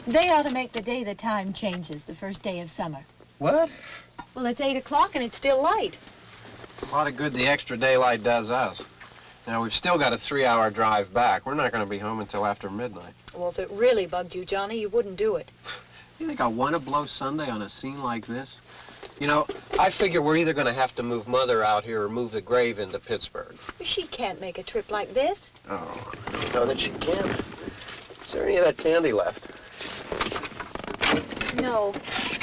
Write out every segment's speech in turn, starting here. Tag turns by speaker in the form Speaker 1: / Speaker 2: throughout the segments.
Speaker 1: They ought to make the day the time changes, the first day of summer.
Speaker 2: What?
Speaker 1: Well, it's 8 o'clock and it's still light.
Speaker 2: A lot of good the extra daylight does us. Now, we've still got a 3-hour drive back. We're not going to be home until after midnight.
Speaker 1: Well, if it really bugged you, Johnny, you wouldn't do it.
Speaker 2: You think I want to blow Sunday on a scene like this? You know, I figure we're either going to have to move Mother out here or move the grave into Pittsburgh.
Speaker 1: She can't make a trip like this.
Speaker 2: Oh, I don't know that she can't. Is there any of that candy left?
Speaker 1: No.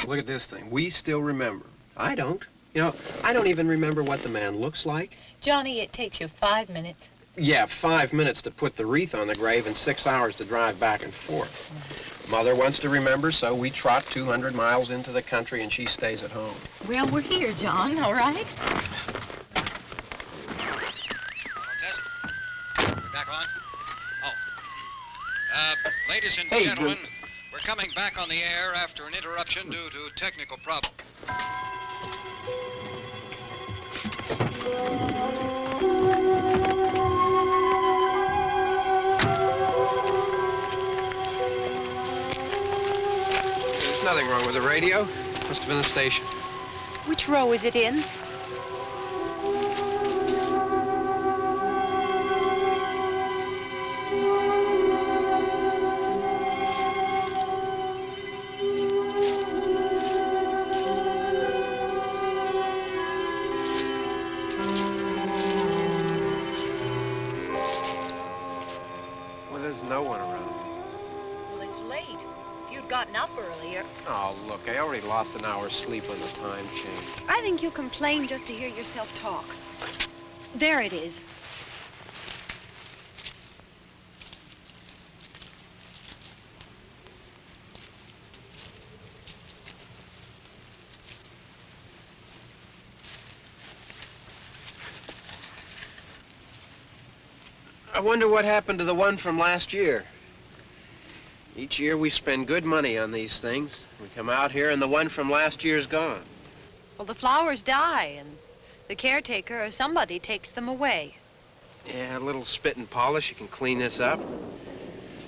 Speaker 2: Look at this thing. We still remember. I don't. You know, I don't even remember what the man looks like.
Speaker 1: Johnny, it takes you 5 minutes.
Speaker 2: Yeah, 5 minutes to put the wreath on the grave and 6 hours to drive back and forth. Mother wants to remember, so we trot 200 miles into the country and she stays at home.
Speaker 1: Well, we're here, John, all right?
Speaker 3: Test. We're back on? Oh. Ladies and gentlemen, we're coming back on the air after an interruption due to technical problems.
Speaker 2: There's nothing wrong with the radio. Must have been the station.
Speaker 1: Which row is it in?
Speaker 2: No one around.
Speaker 1: Well, it's late. If you'd gotten up earlier.
Speaker 2: Oh, look, I already lost an hour's sleep on the time change.
Speaker 1: I think you complain just to hear yourself talk. There it is.
Speaker 2: I wonder what happened to the one from last year. Each year we spend good money on these things. We come out here and the one from last year's gone.
Speaker 1: Well, the flowers die and the caretaker or somebody takes them away.
Speaker 2: Yeah, a little spit and polish. You can clean this up.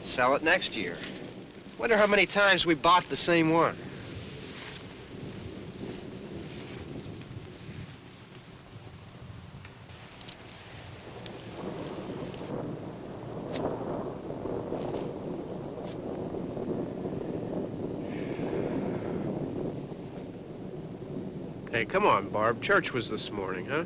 Speaker 2: Sell it next year. Wonder how many times we bought the same one. Hey, come on, Barb. Church was this morning, huh?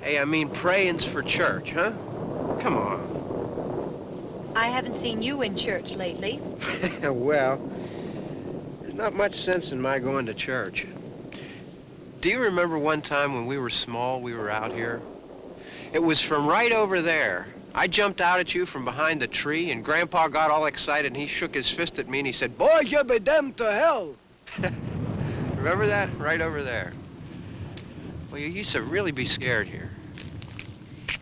Speaker 2: Hey, I mean praying's for church, huh? Come on.
Speaker 1: I haven't seen you in church lately.
Speaker 2: Well, there's not much sense in my going to church. Do you remember one time when we were small, we were out here? It was from right over there. I jumped out at you from behind the tree, and Grandpa got all excited, and he shook his fist at me, and he said, "Boy, you be damned to hell." Remember that? Right over there. Well, you used to really be scared here.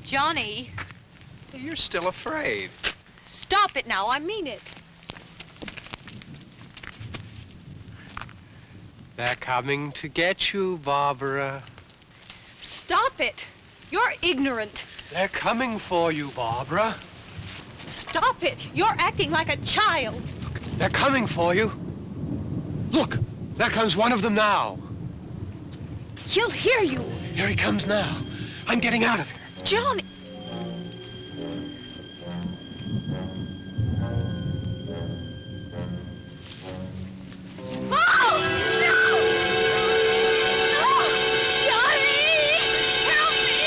Speaker 1: Johnny.
Speaker 2: You're still afraid.
Speaker 1: Stop it now. I mean it.
Speaker 2: They're coming to get you, Barbara.
Speaker 1: Stop it. You're ignorant.
Speaker 2: They're coming for you, Barbara.
Speaker 1: Stop it. You're acting like a child.
Speaker 2: They're coming for you. Look, there comes one of them now.
Speaker 1: He'll hear you.
Speaker 2: Here he comes now. I'm getting out of here.
Speaker 1: Johnny. Oh! No! No! Johnny! Help me!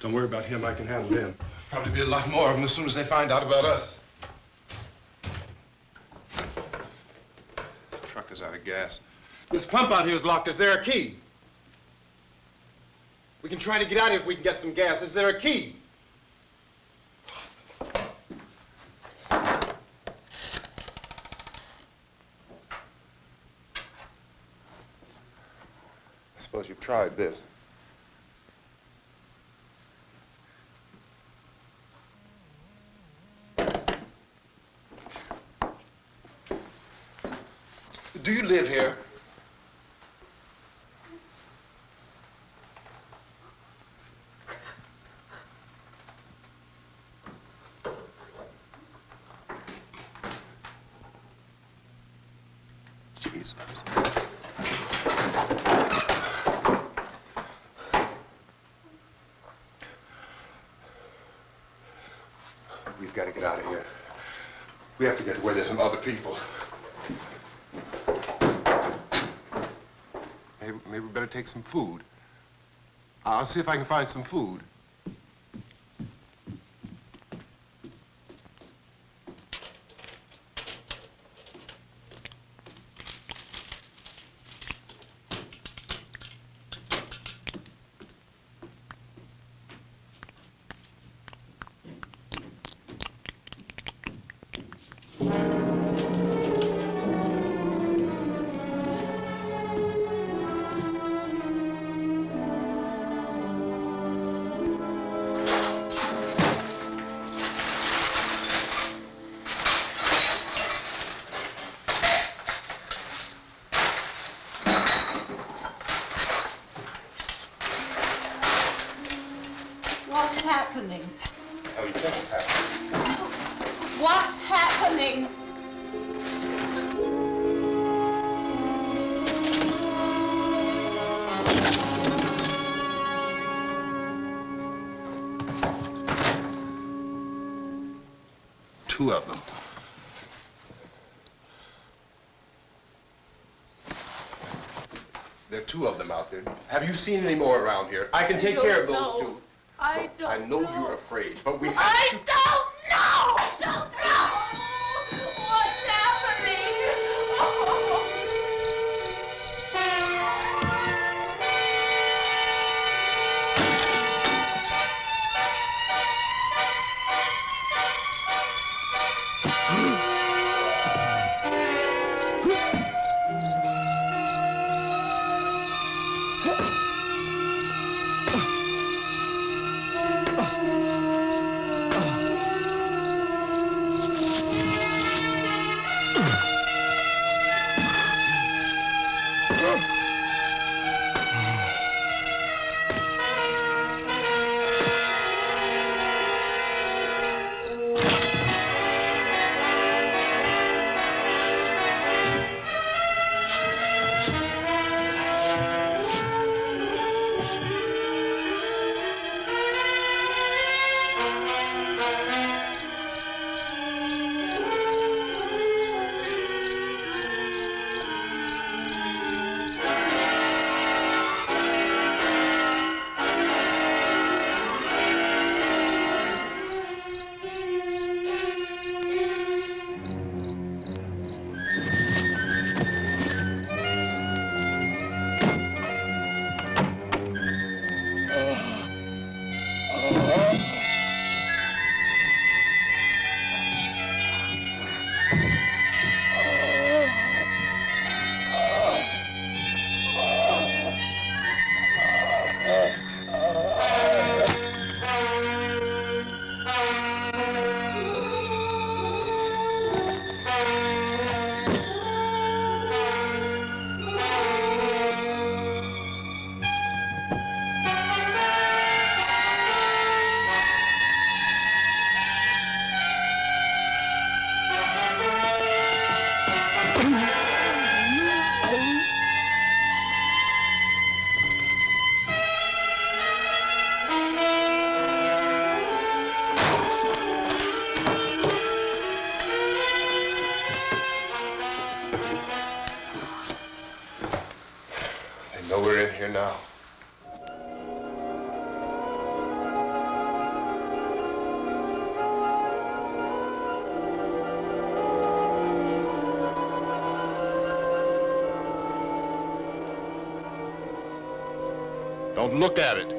Speaker 4: Don't worry about him. I can handle him. Probably be a lot more of them as soon as they find out about us. The truck is out of gas. This pump out here is locked. Is there a key? We can try to get out of here if we can get some gas. Is there a key? I suppose you've tried this. Do you live here? Jesus. We've got to get out of here. We have to get to where there's some other people. Maybe we better take some food. I'll see if I can find some food.
Speaker 1: What's happening?
Speaker 4: How do you think it's happening?
Speaker 1: What's happening?
Speaker 4: Two of them. There are two of them out there. Have you seen any more around here? I can take care of those two.
Speaker 1: I don't
Speaker 4: I know you're afraid, but we have
Speaker 1: I
Speaker 4: to...
Speaker 1: don't know! I don't know! What's happening? Oh.
Speaker 4: know we're in here now. Don't look at it.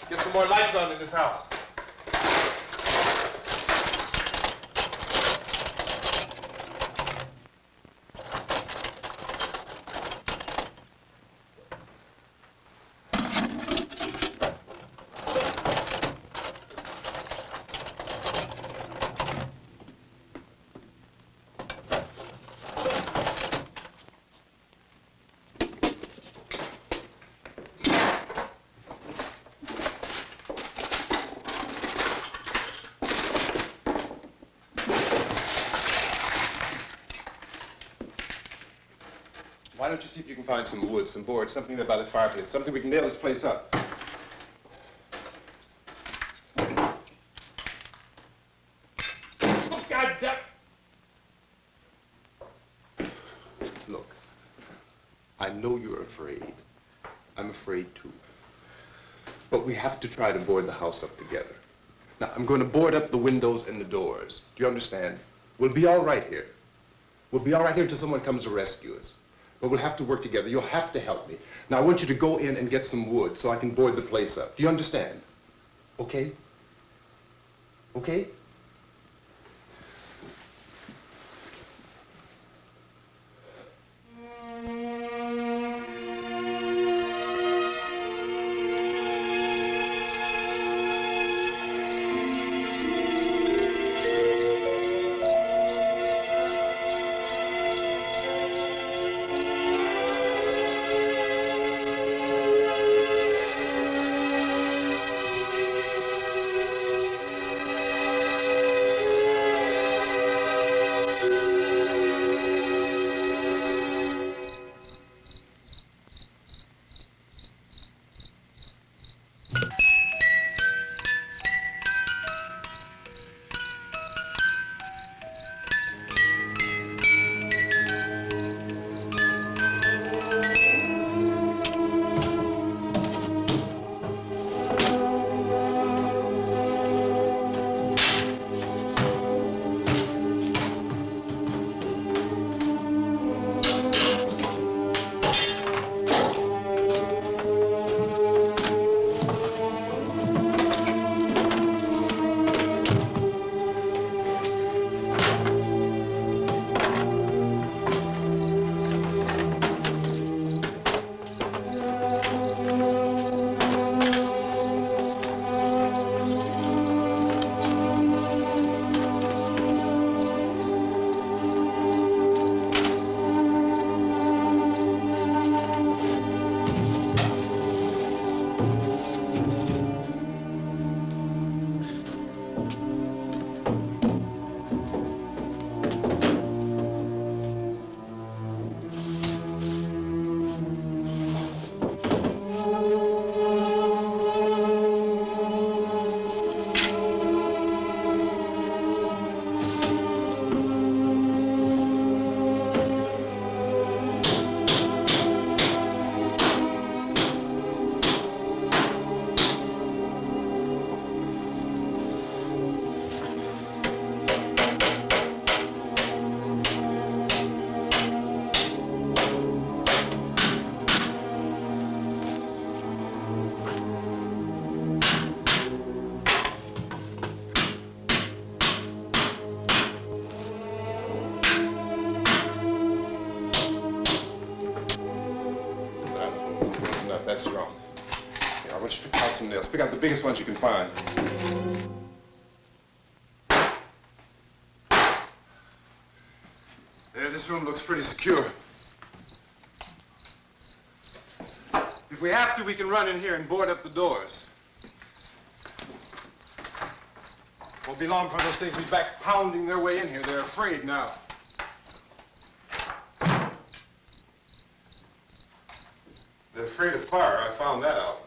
Speaker 4: Get some more lights on in this house. Why don't you see if you can find some wood, some board, something about a fireplace, something we can nail this place up. Oh, God damn! Look, I know you're afraid. I'm afraid too. But we have to try to board the house up together. Now, I'm going to board up the windows and the doors. Do you understand? We'll be all right here. We'll be all right here until someone comes to rescue us. But we'll have to work together. You'll have to help me. Now, I want you to go in and get some wood so I can board the place up. Do you understand? Okay? Okay?
Speaker 5: That's wrong. Here, I want you to pick out some nails. Pick out the biggest ones you can find. There, this room looks pretty secure. If we have to, we can run in here and board up the doors. Won't be long for those things to be back pounding their way in here. They're afraid now. They're afraid of fire. I found that out.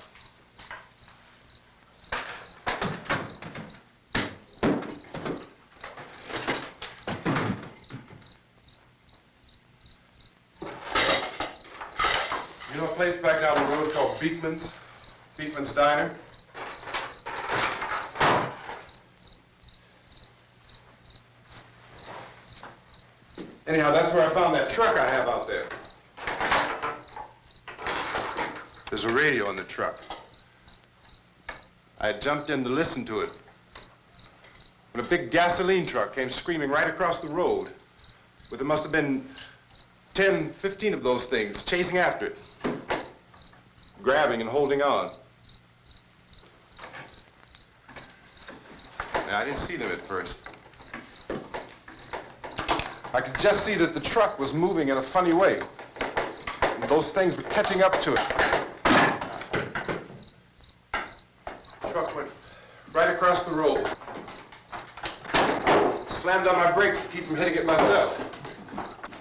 Speaker 5: You know a place back down the road called Beekman's? Beekman's Diner? Anyhow, that's where I found that truck I have out there. There's a radio in the truck. I had jumped in to listen to it when a big gasoline truck came screaming right across the road. Well, there must have been 10, 15 of those things chasing after it, grabbing and holding on. Now, I didn't see them at first. I could just see that the truck was moving in a funny way. And those things were catching up to it. The truck went right across the road. Slammed on my brakes to keep from hitting it myself.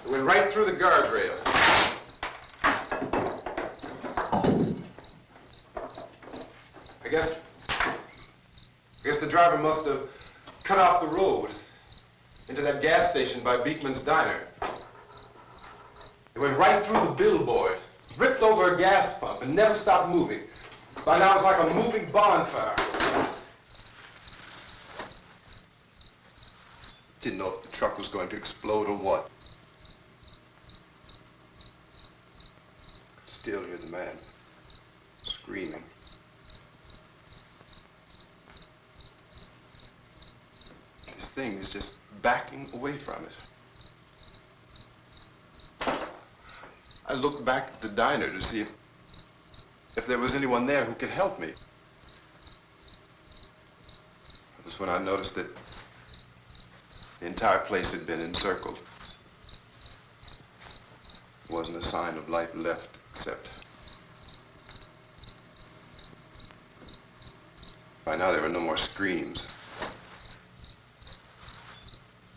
Speaker 5: It went right through the guardrail. I guess the driver must have cut off the road into that gas station by Beekman's Diner. It went right through the billboard, ripped over a gas pump, and never stopped moving. By now, it's like a moving bonfire. Didn't know if the truck was going to explode or what. Could still hear the man screaming. This thing is just backing away from it. I looked back at the diner to see if there was anyone there who could help me. That was when I noticed that the entire place had been encircled. There wasn't a sign of life left except by now there were no more screams.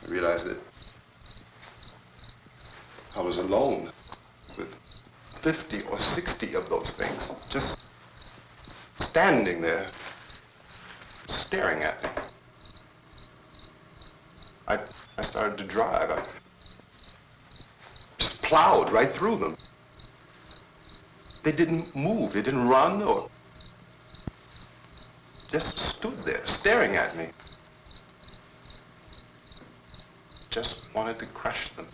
Speaker 5: I realized that I was alone with 50 or 60 of those things, just standing there, staring at me. I started to drive. I just plowed right through them. They didn't move, they didn't run or just stood there, staring at me. Just wanted to crush them.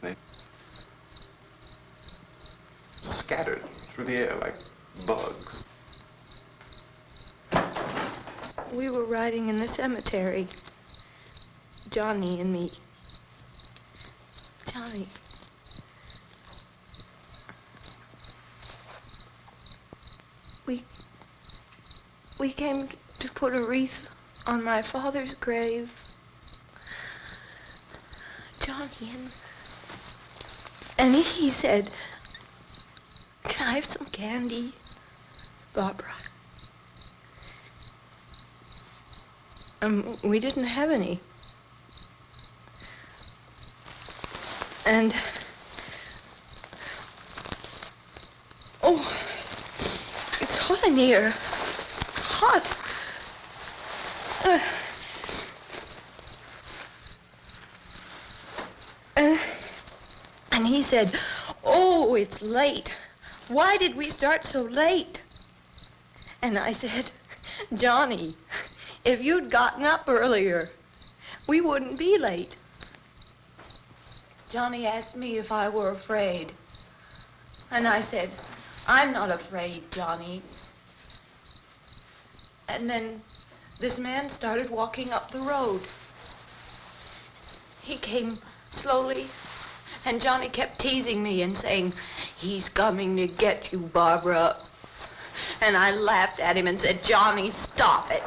Speaker 5: They scattered through the air like bugs.
Speaker 6: We were riding in the cemetery, Johnny and me. Johnny. We came to put a wreath on my father's grave. Johnny, and he said, "Can I have some candy, Barbara?" We didn't have any. And, oh, it's hot in here. Hot. And he said, "Oh, it's late. Why did we start so late?" And I said, "Johnny, if you'd gotten up earlier, we wouldn't be late." Johnny asked me if I were afraid. And I said, "I'm not afraid, Johnny." And then this man started walking up the road. He came slowly, and Johnny kept teasing me and saying, "He's coming to get you, Barbara." And I laughed at him and said, "Johnny, stop it."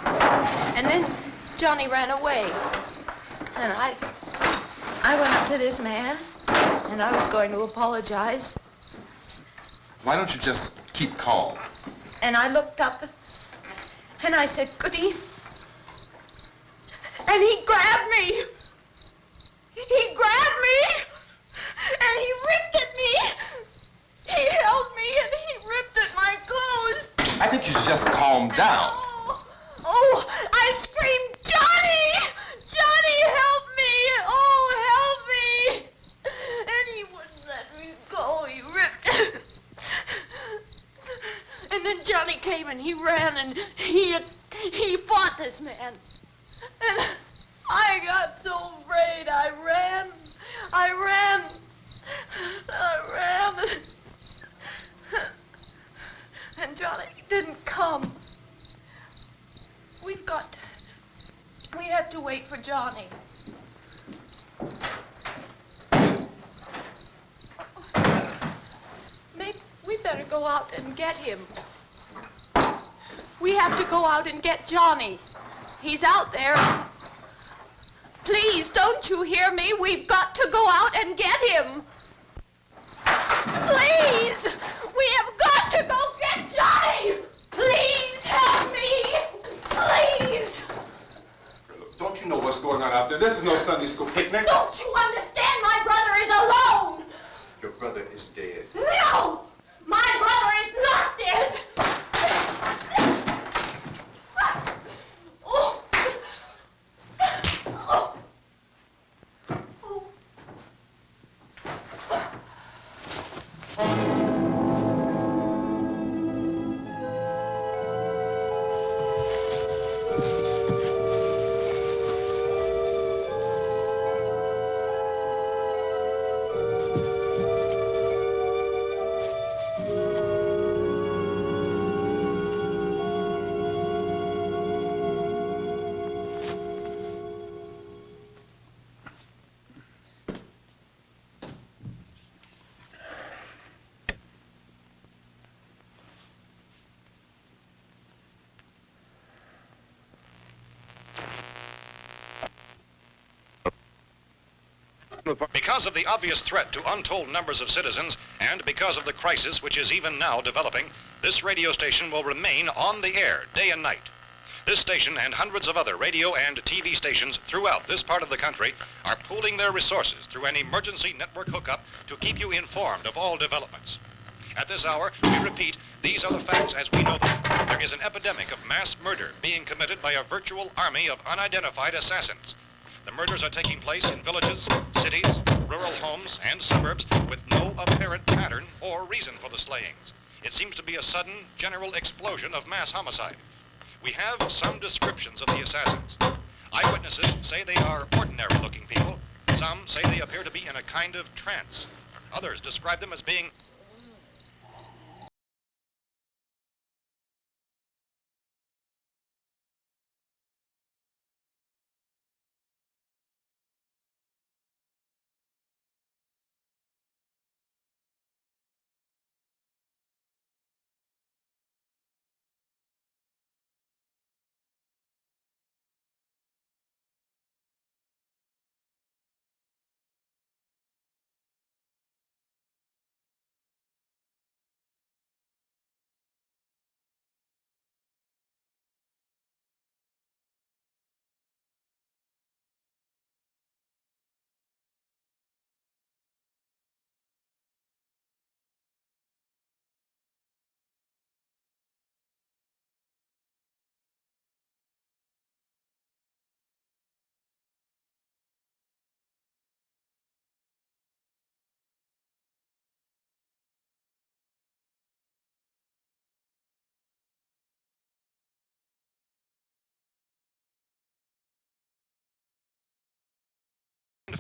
Speaker 6: And then Johnny ran away. And I went up to this man, and I was going to apologize.
Speaker 5: Why don't you just keep calm?
Speaker 6: And I looked up, and I said, "Goody." And he grabbed me. He grabbed me, and he ripped at me. He held me, and he ripped at my clothes.
Speaker 5: I think you should just calm down.
Speaker 6: Oh, I screamed, "Johnny! Johnny, help me! Oh, help me!" And he wouldn't let me go. He ripped. And then Johnny came and he ran and he fought this man. And I got so afraid. I ran. And Johnny didn't come. We have to wait for Johnny. Maybe we better go out and get him. We have to go out and get Johnny. He's out there. Please, don't you hear me? We've got to go out and get him. Please! We have got to go get Johnny! Please help me! Please!
Speaker 5: Look, don't you know what's going on out there? This is no Sunday school picnic.
Speaker 6: Don't you understand? My brother is alone!
Speaker 5: Your brother is dead.
Speaker 6: No! My brother is not dead! Oh. Oh.
Speaker 3: Because of the obvious threat to untold numbers of citizens, and because of the crisis which is even now developing, this radio station will remain on the air day and night. This station and hundreds of other radio and TV stations throughout this part of the country are pooling their resources through an emergency network hookup to keep you informed of all developments. At this hour, we repeat, these are the facts as we know them. There is an epidemic of mass murder being committed by a virtual army of unidentified assassins. The murders are taking place in villages, cities, rural homes, and suburbs with no apparent pattern or reason for the slayings. It seems to be a sudden, general explosion of mass homicide. We have some descriptions of the assassins. Eyewitnesses say they are ordinary-looking people. Some say they appear to be in a kind of trance. Others describe them as being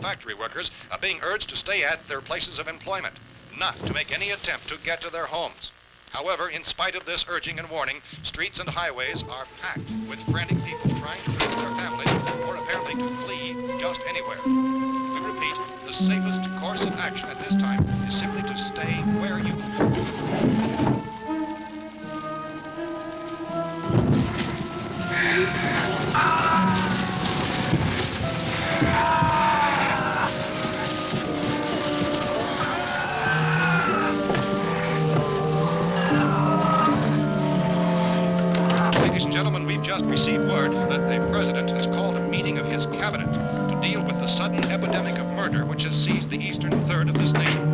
Speaker 3: factory workers are being urged to stay at their places of employment, not to make any attempt to get to their homes. However, in spite of this urging and warning, streets and highways are packed with frantic people trying to reach their families or apparently to flee just anywhere. We repeat, the safest course course of action at this time is simply to stay where you are. Ladies and gentlemen, we've just received word that the president has called a meeting of his cabinet to deal with the sudden epidemic of murder which has seized the eastern third of this nation.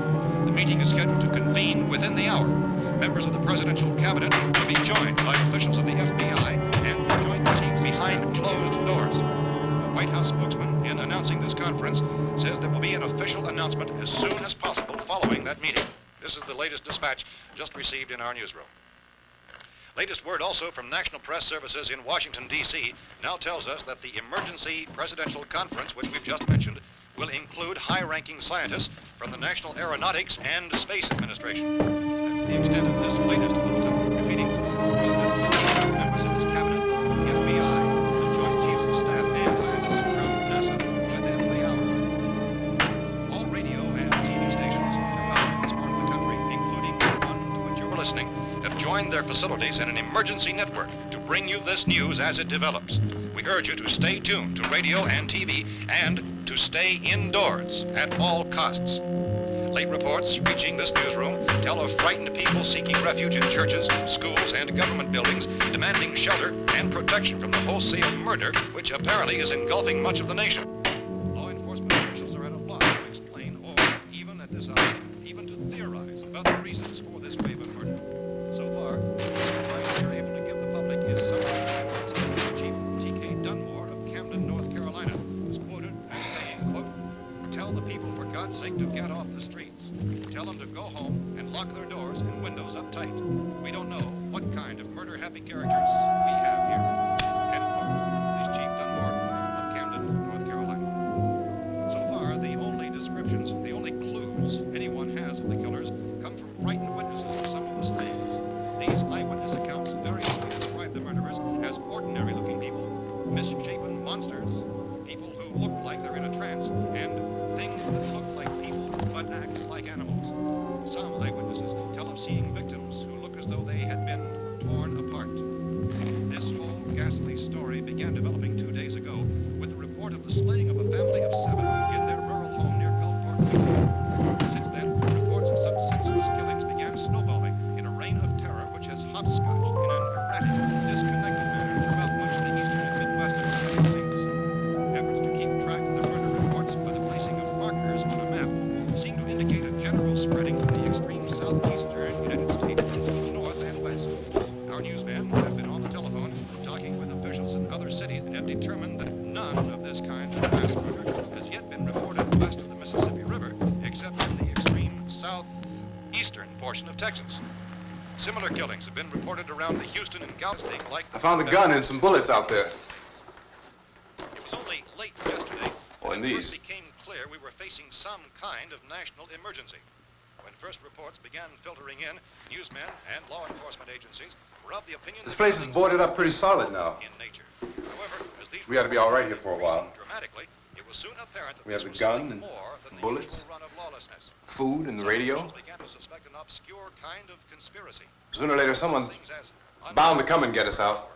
Speaker 3: The meeting is scheduled to convene within the hour. Members of the presidential cabinet will be joined by officials of the FBI and joint chiefs behind closed doors. A White House spokesman, in announcing this conference, says there will be an official announcement as soon as possible following that meeting. This is the latest dispatch just received in our newsroom. Latest word also from National Press Services in Washington, D.C. now tells us that the emergency presidential conference, which we've just mentioned, will include high-ranking scientists from the National Aeronautics and Space Administration. That's the extent of this latest bulletin. Repeating, the President, members of his cabinet, the FBI, the Joint Chiefs of Staff, and scientists from NASA within the hour. All radio and TV stations throughout this part of the country, including the one to which you were listening, have joined their facilities in an emergency network to bring you this news as it develops. We urge you to stay tuned to radio and TV and to stay indoors at all costs. Late reports reaching this newsroom tell of frightened people seeking refuge in churches, schools, and government buildings, demanding shelter and protection from the wholesale murder which apparently is engulfing much of the nation. Law enforcement officials are at a loss to explain or, even at this hour, even to theorize about the reasons for this wave of murder. So far, the advice we are able to give the public is somewhat like the words of Chief T.K. Dunmore of Camden, North Carolina, who's quoted as saying, quote, "Tell the people, for God's sake, to get off the streets. Tell them to go home and lock their doors and windows up tight. We don't know what kind of murder-happy characters we have here." End quote. This Chief Dunmore of Camden, North Carolina. So far, the only descriptions, the only clues anyone has of the killers come from frightened witnesses of some of the slayings. These eyewitness accounts variously describe the murderers as ordinary-looking people, misshapen monsters, people who look like they're in a trance, and things that look like people but act like animals. Some eyewitnesses tell of seeing victims who look as though they had been torn apart. This whole ghastly story began developing 2 days ago with the report of the slaying of a family of 7 in their rural home near Gulfport, Louisiana. Since then, reports of such senseless killings began snowballing in a reign of terror which has hopscotched in an erratic, disconnected manner throughout much of the eastern and midwestern United States. Efforts to keep track of the murder reports by the placing of markers on a map seem to indicate a general spreading from the extreme southeastern United States to the north and west. Our newsmen have been on the telephone talking with officials in other cities and have determined that none of this kind of mass murder has yet been reported west of the Mississippi River, except in the extreme southeastern portion of Texas. Similar killings have been reported around the Houston and Galveston, like
Speaker 5: I found a gun and some bullets out there.
Speaker 3: It was only late yesterday
Speaker 5: Oh,
Speaker 3: when
Speaker 5: and
Speaker 3: it first
Speaker 5: these.
Speaker 3: became clear we were facing some kind of national emergency. When first reports began filtering in, newsmen and law enforcement agencies were of the opinion
Speaker 5: This
Speaker 3: that
Speaker 5: place is
Speaker 3: things
Speaker 5: boarded
Speaker 3: were
Speaker 5: up pretty solid now.
Speaker 3: in nature. However, as these
Speaker 5: We ought to be all right here for a while.
Speaker 3: increased dramatically, it was soon apparent that
Speaker 5: We have
Speaker 3: this
Speaker 5: a
Speaker 3: was
Speaker 5: gun
Speaker 3: something
Speaker 5: and
Speaker 3: more than the
Speaker 5: bullets.
Speaker 3: usual run of lawlessness.
Speaker 5: Food and the
Speaker 3: Some
Speaker 5: radio.
Speaker 3: officials began to suspect an obscure kind of conspiracy.
Speaker 5: Sooner or later, someone's
Speaker 3: Things as
Speaker 5: bound to come and get us out.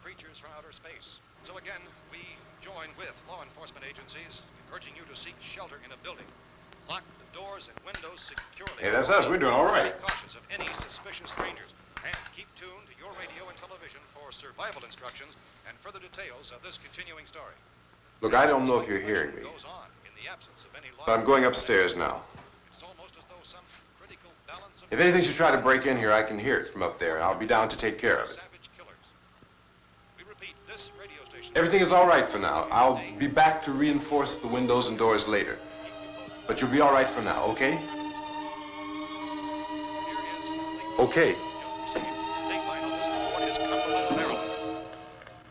Speaker 3: creatures from outer space. So again, we join with law enforcement agencies, urging you to seek shelter in a building. Lock the doors and windows securely.
Speaker 5: Hey, that's us. We're doing all right.
Speaker 3: Be cautious of any suspicious strangers. And keep tuned to your radio and television for survival instructions and further details of this continuing story.
Speaker 5: Look, I don't know if you're hearing me,
Speaker 3: Goes on in the absence of any
Speaker 5: but I'm going upstairs now.
Speaker 3: It's almost as though some critical balance of
Speaker 5: If anything should try to break in here, I can hear it from up there, and I'll be down to take care of it.
Speaker 3: savage killers. We repeat, this radio station.
Speaker 5: Everything is all right for now. I'll be back to reinforce the windows and doors later. But you'll be all right for now, okay? Okay.
Speaker 3: Dateline on this report is Cumberland, Maryland.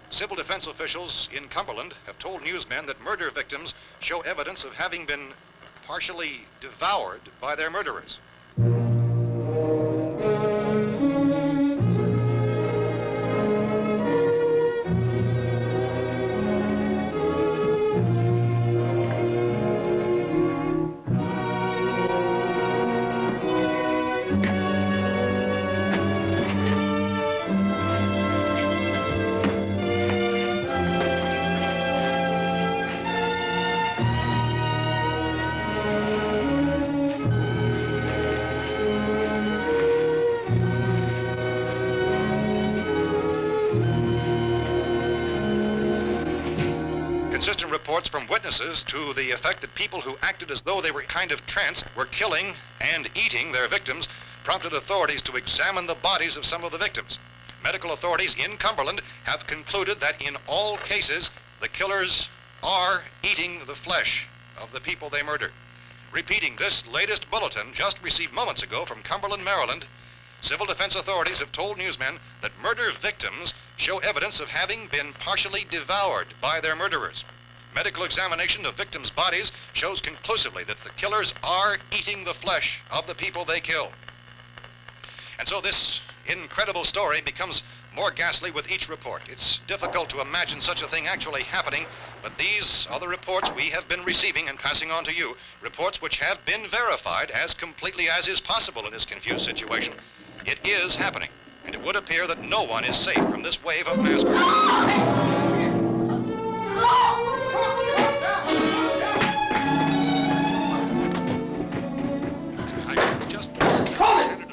Speaker 3: Civil defense officials in Cumberland have told newsmen that murder victims show evidence of having been partially devoured by their murderers. inconsistent reports from witnesses to the effect that people who acted as though they were kind of tranced were killing and eating their victims prompted authorities to examine the bodies of some of the victims. Medical authorities in Cumberland have concluded that in all cases, the killers are eating the flesh of the people they murdered. Repeating this latest bulletin just received moments ago from Cumberland, Maryland, civil defense authorities have told newsmen that murder victims show evidence of having been partially devoured by their murderers. Medical examination of victims' bodies shows conclusively that the killers are eating the flesh of the people they kill. And so this incredible story becomes more ghastly with each report. It's difficult to imagine such a thing actually happening, but these are the reports we have been receiving and passing on to you, reports which have been verified as completely as is possible in this confused situation. It is happening, and it would appear that no one is safe from this wave of mass murder.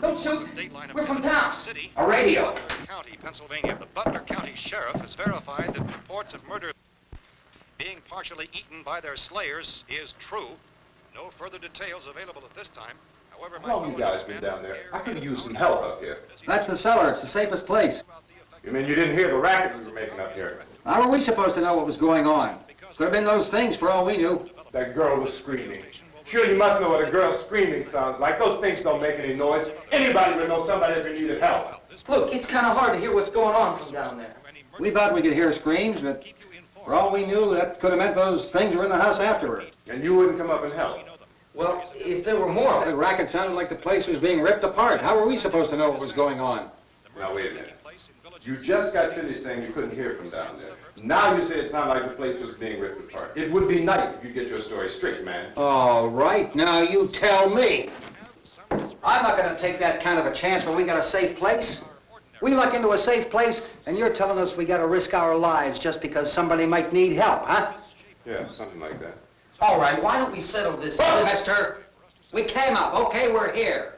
Speaker 7: Don't shoot! We're from town.
Speaker 3: A
Speaker 7: radio.
Speaker 3: County, Pennsylvania. The Butler County Sheriff has verified that reports of murder being partially eaten by their slayers is true. No further details available at this time. However,
Speaker 5: How long you guys been down there? I could use some help up here.
Speaker 8: That's the cellar. It's the safest place.
Speaker 5: You mean you didn't hear the racket we were making up here?
Speaker 8: How were we supposed to know what was going on? Could have been those things for all we knew.
Speaker 5: That girl was screaming. Sure, you must know what a girl screaming sounds like. Those things don't make any noise. Anybody would know somebody ever needed help.
Speaker 7: Look, it's kind of hard to hear what's going on from down there.
Speaker 8: We thought we could hear screams, but for all we knew, that could have meant those things were in the house afterward.
Speaker 5: And you wouldn't come up and help?
Speaker 7: Well, if there were more...
Speaker 8: The racket sounded like the place was being ripped apart. How were we supposed to know what was going on?
Speaker 5: Now, wait a minute. You just got finished saying you couldn't hear from down there. Now you say it sounded like the place was being ripped apart. It would be nice if you get your story straight, man.
Speaker 8: All right, now you tell me. I'm not going to take that kind of a chance when we got a safe place. We luck into a safe place, and you're telling us we got to risk our lives just because somebody might need help, huh?
Speaker 5: Yeah, something like that.
Speaker 7: All right, why don't we settle this...
Speaker 8: Look, mister, we came up. Okay, we're here.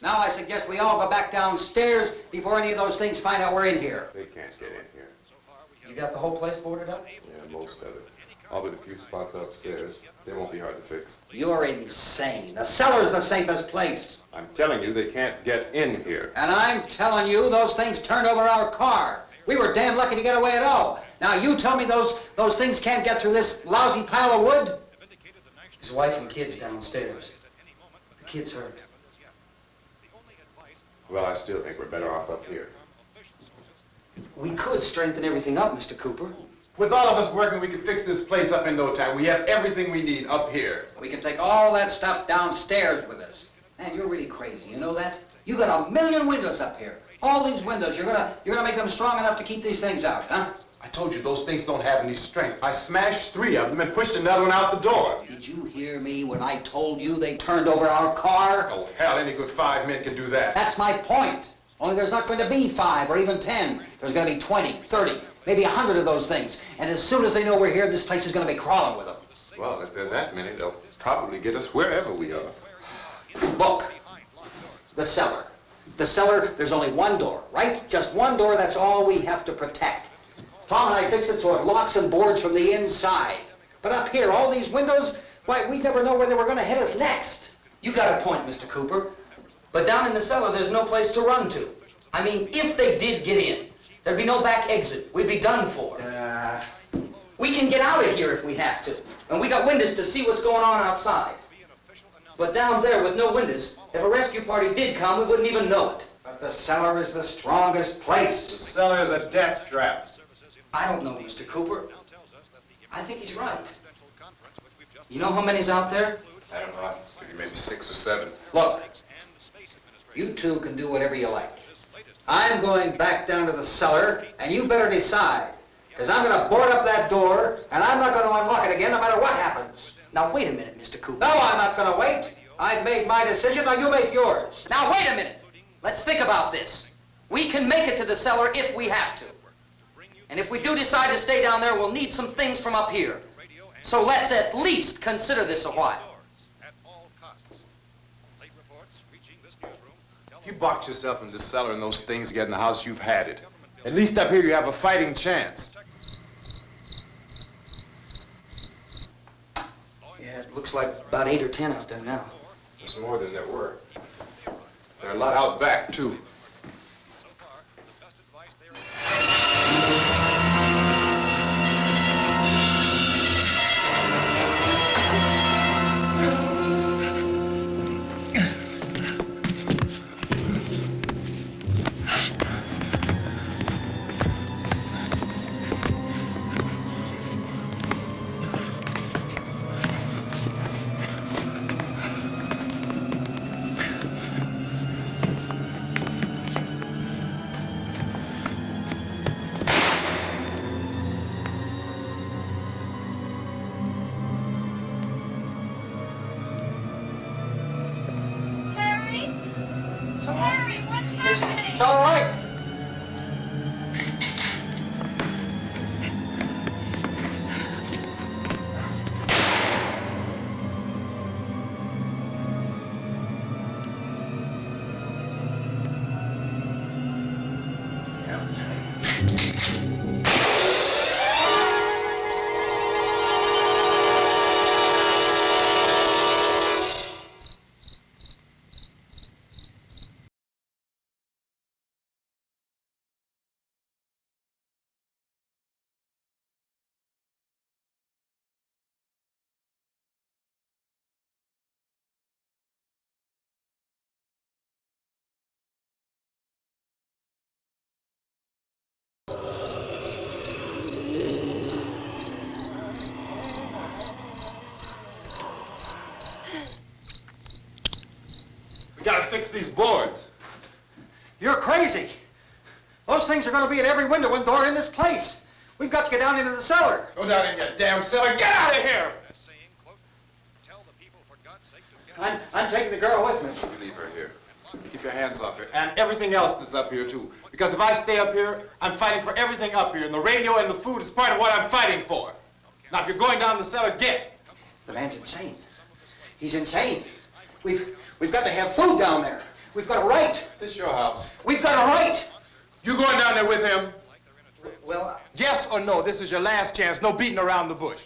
Speaker 8: Now I suggest we all go back downstairs before any of those things find out we're in here.
Speaker 5: They can't get in here.
Speaker 7: You got the whole place boarded up?
Speaker 5: Yeah, most of it. All but a few spots upstairs. They won't be hard to fix.
Speaker 8: You're insane. The cellar's the safest place.
Speaker 5: I'm telling you, they can't get in here.
Speaker 8: And I'm telling you, those things turned over our car. We were damn lucky to get away at all. Now you tell me those things can't get through this lousy pile of wood?
Speaker 7: His wife and kids downstairs. The kid's hurt.
Speaker 5: Well, I still think we're better off up here.
Speaker 7: We could strengthen everything up, Mr. Cooper.
Speaker 5: With all of us working, we could fix this place up in no time. We have everything we need up here.
Speaker 8: We can take all that stuff downstairs with us. Man, you're really crazy, you know that? You got 1,000,000 windows up here. All these windows, you're gonna make them strong enough to keep these things out, huh?
Speaker 5: I told you those things don't have any strength. I smashed 3 of them and pushed another one out the door.
Speaker 8: Did you hear me when I told you they turned over our car?
Speaker 5: Oh, hell, any good 5 men can do that.
Speaker 8: That's my point. Only there's not going to be 5 or even 10. There's going to be 20, 30, maybe 100 of those things. And as soon as they know we're here, this place is going to be crawling with them.
Speaker 5: Well, if there are that many, they'll probably get us wherever we are.
Speaker 8: Look, the cellar. The cellar, there's only one door, right? Just one door, that's all we have to protect. Tom and I fixed it so it locks and boards from the inside. But up here, all these windows, why, we'd never know where they were going to hit us next.
Speaker 7: You got a point, Mr. Cooper. But down in the cellar, there's no place to run to. I mean, if they did get in, there'd be no back exit. We'd be done for. We can get out of here if we have to. And we got windows to see what's going on outside. But down there with no windows, if a rescue party did come, we wouldn't even know it.
Speaker 8: But the cellar is the strongest place.
Speaker 5: The cellar is a death trap.
Speaker 7: I don't know, Mr. Cooper. I think he's right. You know how many's out there?
Speaker 5: I don't know. I figure maybe 6 or 7.
Speaker 8: Look, you two can do whatever you like. I'm going back down to the cellar, and you better decide. Because I'm going to board up that door, and I'm not going to unlock it again no matter what happens.
Speaker 7: Now, wait a minute, Mr. Cooper.
Speaker 8: No, I'm not going to wait. I've made my decision, now you make yours.
Speaker 7: Now, wait a minute. Let's think about this. We can make it to the cellar if we have to. And if we do decide to stay down there, we'll need some things from up here. So let's at least consider this a while.
Speaker 5: If you box yourself in the cellar and those things get in the house, you've had it. At least up here you have a fighting chance.
Speaker 7: Yeah, it looks like about 8 or 10 out there now.
Speaker 5: There's more than there were. There are a lot out back, too.
Speaker 8: It's all right.
Speaker 5: We gotta fix these boards.
Speaker 8: You're crazy. Those things are going to be at every window and door in this place. We've got to get down into the cellar.
Speaker 5: Go down in your damn cellar. Get out of here!
Speaker 8: I'm taking the girl with me.
Speaker 5: You leave her here. Keep your hands off her. And everything else that's up here, too. Because if I stay up here, I'm fighting for everything up here. And the radio and the food is part of what I'm fighting for. Now, if you're going down the cellar, get.
Speaker 8: The man's insane. He's insane. We've got to have food down there. We've got a right.
Speaker 5: This is your house.
Speaker 8: We've got a right.
Speaker 5: You going down there with him?
Speaker 7: Well,
Speaker 5: Yes or no? This is your last chance. No beating around the bush.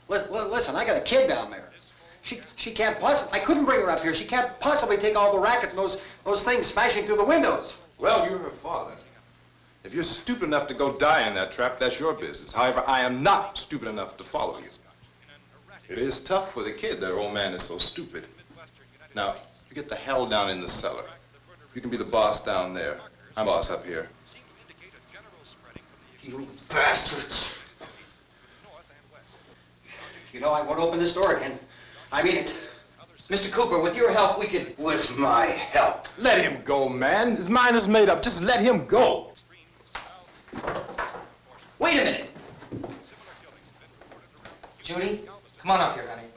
Speaker 8: Listen, I got a kid down there. She can't possibly, I couldn't bring her up here. She can't possibly take all the racket and those things smashing through the windows.
Speaker 5: Well, you're her father. If you're stupid enough to go die in that trap, that's your business. However, I am not stupid enough to follow you. It is tough for the kid that old man is so stupid. Now, you get the hell down in the cellar. You can be the boss down there. I'm boss up here.
Speaker 8: You bastards. You know, I won't open this door again. I mean it.
Speaker 7: Mr. Cooper, with your help, we could...
Speaker 8: With my help.
Speaker 5: Let him go, man. His mind is made up. Just let him go.
Speaker 7: Wait a minute. Judy, come on up here, honey.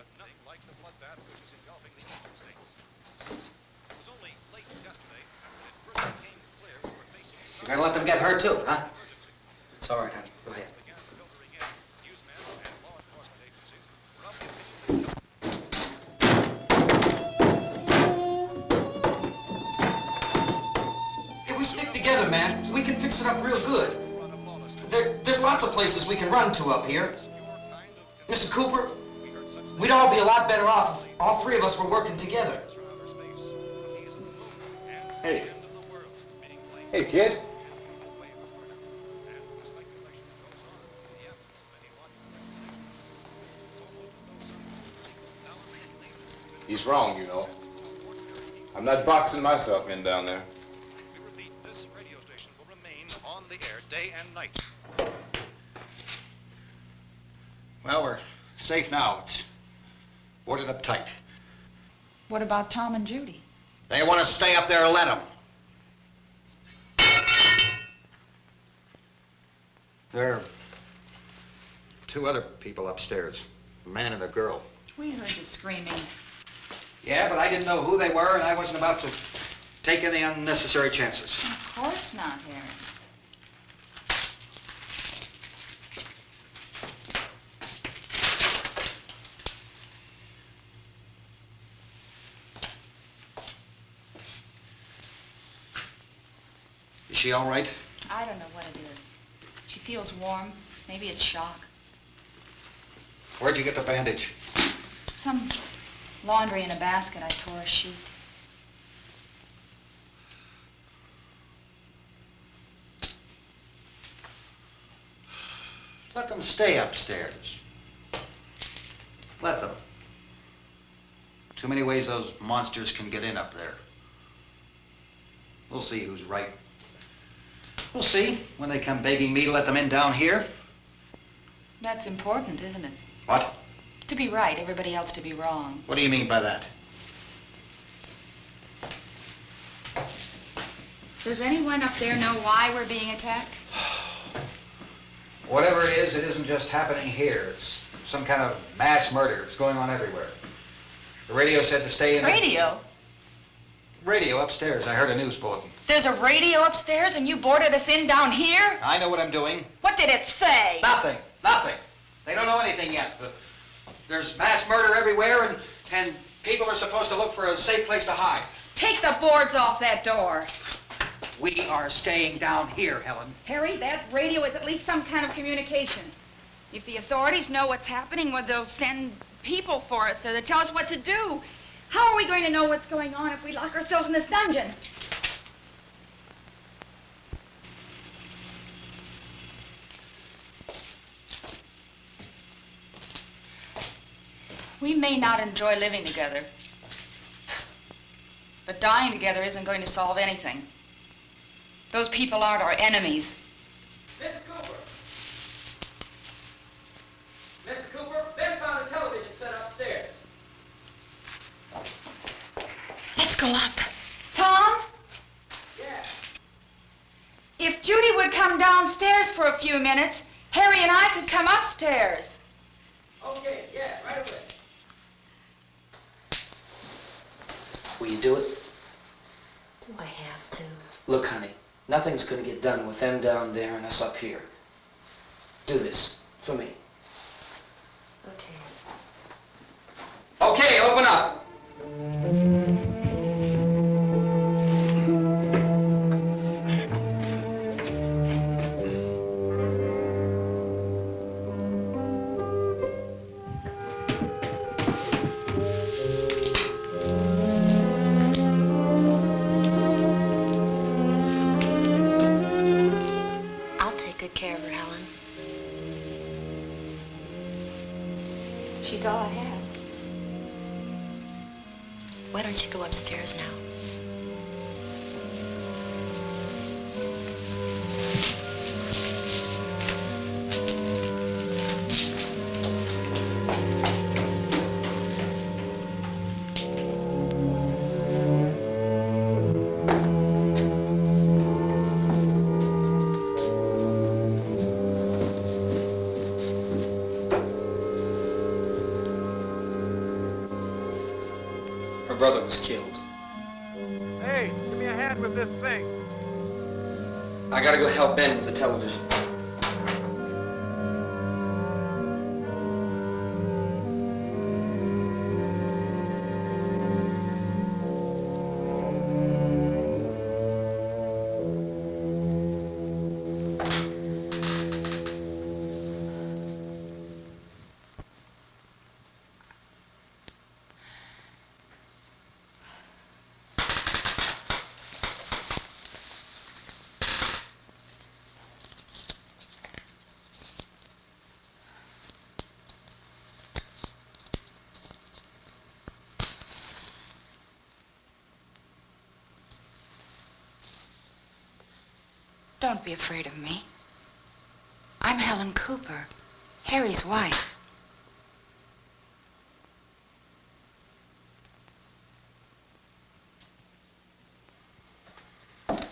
Speaker 8: You're gonna let them get hurt too, huh?
Speaker 7: It's all right, honey. Go ahead. If we stick together, man, we can fix it up real good. There's lots of places we can run to up here. Mr. Cooper, we'd all be a lot better off if all three of us were working together.
Speaker 5: Hey. Hey, kid. He's wrong, you know. I'm not boxing myself in down there.
Speaker 3: We repeat, this radio station will remain on the air day and night.
Speaker 8: Well, we're safe now. It's boarded up tight.
Speaker 9: What about Tom and Judy?
Speaker 8: They want to stay up there, let them. There are two other people upstairs, a man and a girl.
Speaker 9: We heard the screaming.
Speaker 8: Yeah, but I didn't know who they were, and I wasn't about to take any unnecessary chances.
Speaker 9: Of course not, Harry.
Speaker 8: Is she all right?
Speaker 9: I don't know what it is. She feels warm. Maybe it's shock.
Speaker 8: Where'd you get the bandage?
Speaker 9: Some laundry in a basket. I tore a sheet.
Speaker 8: Let them stay upstairs. Let them. Too many ways those monsters can get in up there. We'll see who's right. We'll see when they come begging me to let them in down here.
Speaker 9: That's important, isn't it?
Speaker 8: What?
Speaker 9: To be right, everybody else to be wrong.
Speaker 8: What do you mean by that?
Speaker 9: Does anyone up there know why we're being attacked?
Speaker 8: Whatever it isn't just happening here. It's some kind of mass murder. It's going on everywhere. The radio said to stay in
Speaker 9: Radio?
Speaker 8: the... Radio upstairs. I heard a news bulletin.
Speaker 9: There's a radio upstairs and you boarded us in down here?
Speaker 8: I know what I'm doing.
Speaker 9: What did it say?
Speaker 8: Nothing. Nothing. They don't know anything yet. There's mass murder everywhere, and people are supposed to look for a safe place to hide.
Speaker 9: Take the boards off that door.
Speaker 8: We are staying down here, Helen.
Speaker 9: Harry, that radio is at least some kind of communication. If the authorities know what's happening, well, they'll send people for us to tell us what to do. How are we going to know what's going on if we lock ourselves in this dungeon? We may not enjoy living together, but dying together isn't going to solve anything. Those people aren't our enemies.
Speaker 7: Mr. Cooper! Mr. Cooper, Ben found a television set upstairs.
Speaker 6: Let's go up.
Speaker 9: Tom?
Speaker 7: Yeah.
Speaker 9: If Judy would come downstairs for a few minutes, Harry and I could come upstairs.
Speaker 7: Okay, yeah, right away.
Speaker 10: Will you do it?
Speaker 6: Do I have to?
Speaker 10: Look, honey, nothing's gonna get done with them down there and us up here. Do this for me.
Speaker 6: Okay.
Speaker 7: Okay, open up.
Speaker 6: I'll take good care of her, Helen.
Speaker 9: She's all I have.
Speaker 6: Why don't you go upstairs now?
Speaker 10: Her brother was killed.
Speaker 5: Hey, give me a hand with this thing.
Speaker 10: I gotta go help Ben with the television.
Speaker 9: Don't be afraid of me. I'm Helen Cooper, Harry's wife.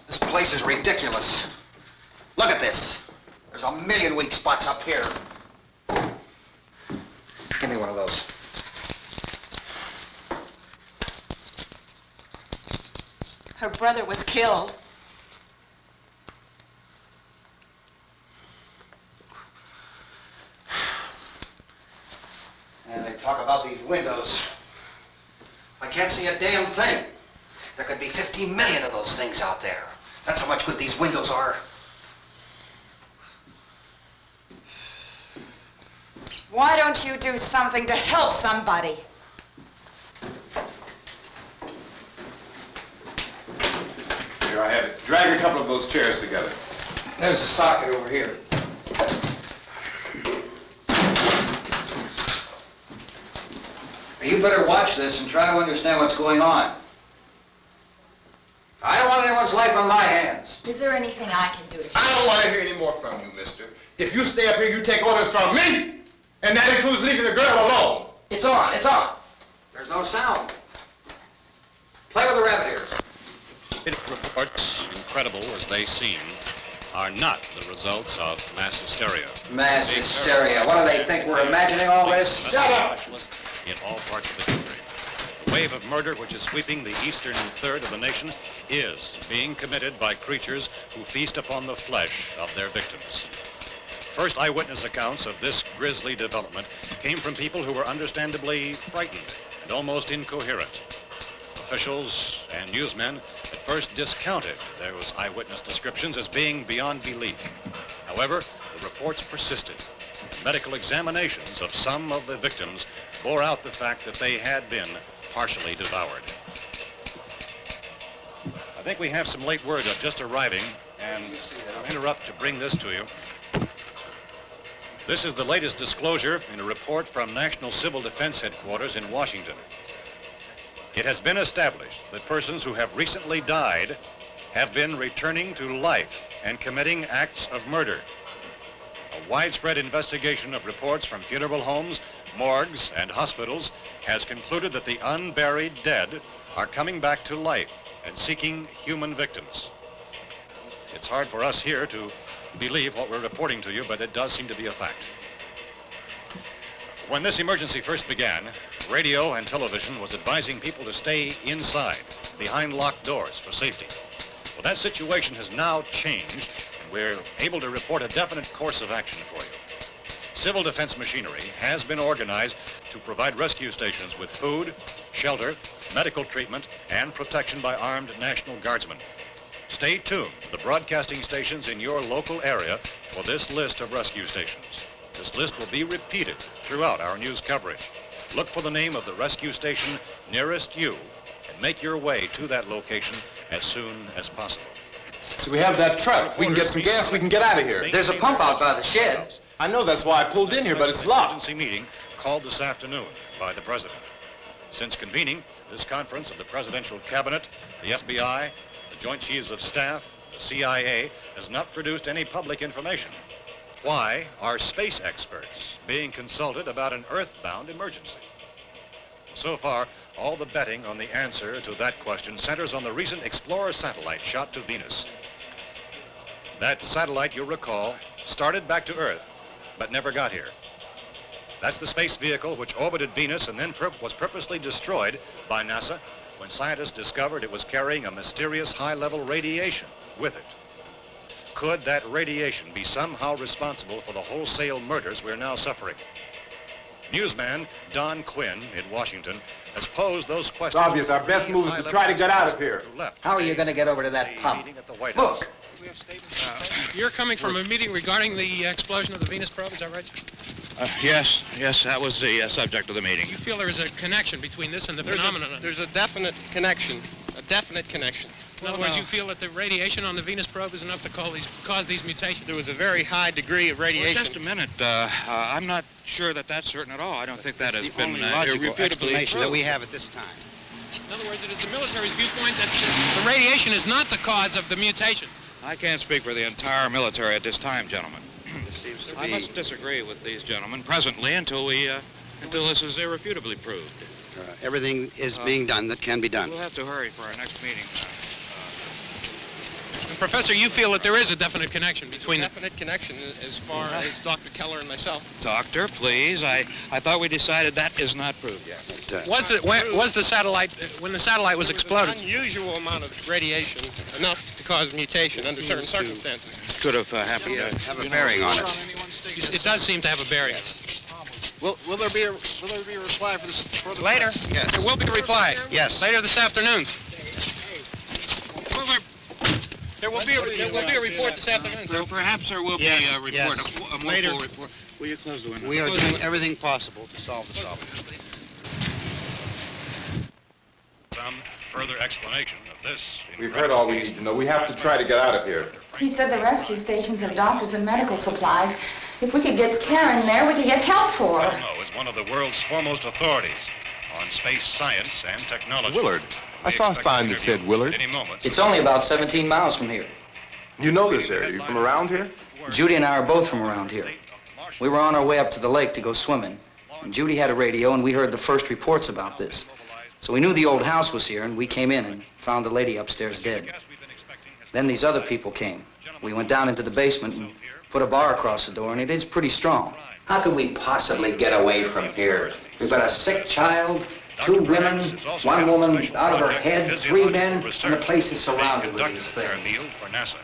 Speaker 8: This place is ridiculous. Look at this. There's a million weak spots up here. Give me one of those.
Speaker 9: Her brother was killed.
Speaker 8: And they talk about these windows. I can't see a damn thing. There could be 15 million of those things out there. That's how much good these windows are.
Speaker 11: Why don't you do something to help somebody?
Speaker 5: Here, I have it. Drag a couple of those chairs together.
Speaker 7: There's a socket over here. You better watch this and try to understand what's going on. I don't want anyone's life on my hands.
Speaker 11: Is there anything I can do to help?
Speaker 5: I don't want to hear any more from you, mister. If you stay up here, you take orders from me. And that includes leaving the girl alone.
Speaker 7: It's on, it's on.
Speaker 8: There's no sound. Play with the rabbit ears.
Speaker 3: Reports, incredible as they seem, are not the results of mass hysteria.
Speaker 8: Mass hysteria. What do they think? We're imagining all this?
Speaker 3: Shut up! In all parts of the country. The wave of murder which is sweeping the eastern third of the nation is being committed by creatures who feast upon the flesh of their victims. First eyewitness accounts of this grisly development came from people who were understandably frightened and almost incoherent. Officials and newsmen at first discounted those eyewitness descriptions as being beyond belief. However, the reports persisted. Medical examinations of some of the victims bore out the fact that they had been partially devoured. I think we have some late word just arriving, and I'll interrupt to bring this to you. This is the latest disclosure in a report from National Civil Defense Headquarters in Washington. It has been established that persons who have recently died have been returning to life and committing acts of murder. A widespread investigation of reports from funeral homes, morgues, and hospitals has concluded that the unburied dead are coming back to life and seeking human victims. It's hard for us here to believe what we're reporting to you, but it does seem to be a fact. When this emergency first began, radio and television was advising people to stay inside, behind locked doors for safety. Well, that situation has now changed, and we're able to report a definite course of action for you. Civil defense machinery has been organized to provide rescue stations with food, shelter, medical treatment, and protection by armed National Guardsmen. Stay tuned to the broadcasting stations in your local area for this list of rescue stations. This list will be repeated throughout our news coverage. Look for the name of the rescue station nearest you and make your way to that location as soon as possible.
Speaker 5: So we have that truck. If we can get some gas, we can get out of here.
Speaker 7: There's a pump out by the shed.
Speaker 5: I know, that's why I pulled in here, but it's locked.
Speaker 3: Emergency meeting called this afternoon by the President. Since convening this conference of the Presidential Cabinet, the FBI, the Joint Chiefs of Staff, the CIA has not produced any public information. Why are space experts being consulted about an earthbound emergency? So far, all the betting on the answer to that question centers on the recent Explorer satellite shot to Venus. That satellite, you'll recall, started back to Earth, but never got here. That's the space vehicle which orbited Venus and then was purposely destroyed by NASA when scientists discovered it was carrying a mysterious high-level radiation with it. Could that radiation be somehow responsible for the wholesale murders we're now suffering? Newsman Don Quinn in Washington has posed those questions.
Speaker 5: It's obvious our best move is to try to get out of here.
Speaker 8: How are you going to get over to that pump? Look.
Speaker 12: You're coming from a meeting regarding the explosion of the Venus probe, is that right, sir?
Speaker 13: Yes, that was the subject of the meeting.
Speaker 12: You feel there is a connection between this and the phenomenon?
Speaker 2: There's a definite connection.
Speaker 12: In other words, you feel that the radiation on the Venus probe is enough to cause these mutations?
Speaker 2: There was a very high degree of radiation.
Speaker 13: Well, just a minute. I'm not sure that that's certain at all. I don't think that has been
Speaker 14: logical explanation
Speaker 13: proved.
Speaker 14: that we have at this time.
Speaker 12: In other words, it is the military's viewpoint that the radiation is not the cause of the mutation.
Speaker 13: I can't speak for the entire military at this time, gentlemen.
Speaker 14: This seems to
Speaker 13: I
Speaker 14: be...
Speaker 13: must disagree with these gentlemen presently until this is irrefutably proved.
Speaker 14: everything is being done that can be done.
Speaker 13: We'll have to hurry for our next meeting.
Speaker 12: And Professor, you feel that there is a definite connection between
Speaker 2: definite connection as far as Dr. Keller and myself.
Speaker 13: Doctor, please. I thought we decided that is not proved yet.
Speaker 12: Was the satellite, when the satellite was exploded?
Speaker 2: An unusual amount of radiation, enough to cause mutation under certain circumstances.
Speaker 13: Could have happened.
Speaker 14: Have a bearing on it.
Speaker 12: It does seem to have a bearing.
Speaker 2: Will there be a reply for the
Speaker 12: later?
Speaker 14: Yes.
Speaker 12: There will be a reply.
Speaker 14: Yes.
Speaker 12: Later this afternoon. There will be a report this afternoon, sir.
Speaker 13: Perhaps there will be a report,
Speaker 14: yes.
Speaker 13: a more
Speaker 14: Later.
Speaker 13: full report. Will you close the window?
Speaker 14: We are doing everything possible to solve the problem.
Speaker 3: Some further explanation of this.
Speaker 5: We've heard all we need to know. We have to try to get out of here.
Speaker 9: He said the rescue stations have doctors and medical supplies. If we could get care in there, we could get help for her.
Speaker 3: Romero is one of the world's foremost authorities on space science and technology.
Speaker 5: Willard. I saw a sign that said Willard.
Speaker 3: Any moment.
Speaker 7: It's only about 17 miles from here.
Speaker 5: You know this area. You from around here?
Speaker 7: Judy and I are both from around here. We were on our way up to the lake to go swimming, and Judy had a radio, and we heard the first reports about this. So we knew the old house was here, and we came in and found the lady upstairs dead. Then these other people came. We went down into the basement and put a bar across the door, and it is pretty strong.
Speaker 8: How could we possibly get away from here? We've got a sick child, 2 women, 1 woman out of her head, 3 men, and the place is surrounded with these things.
Speaker 3: For NASA.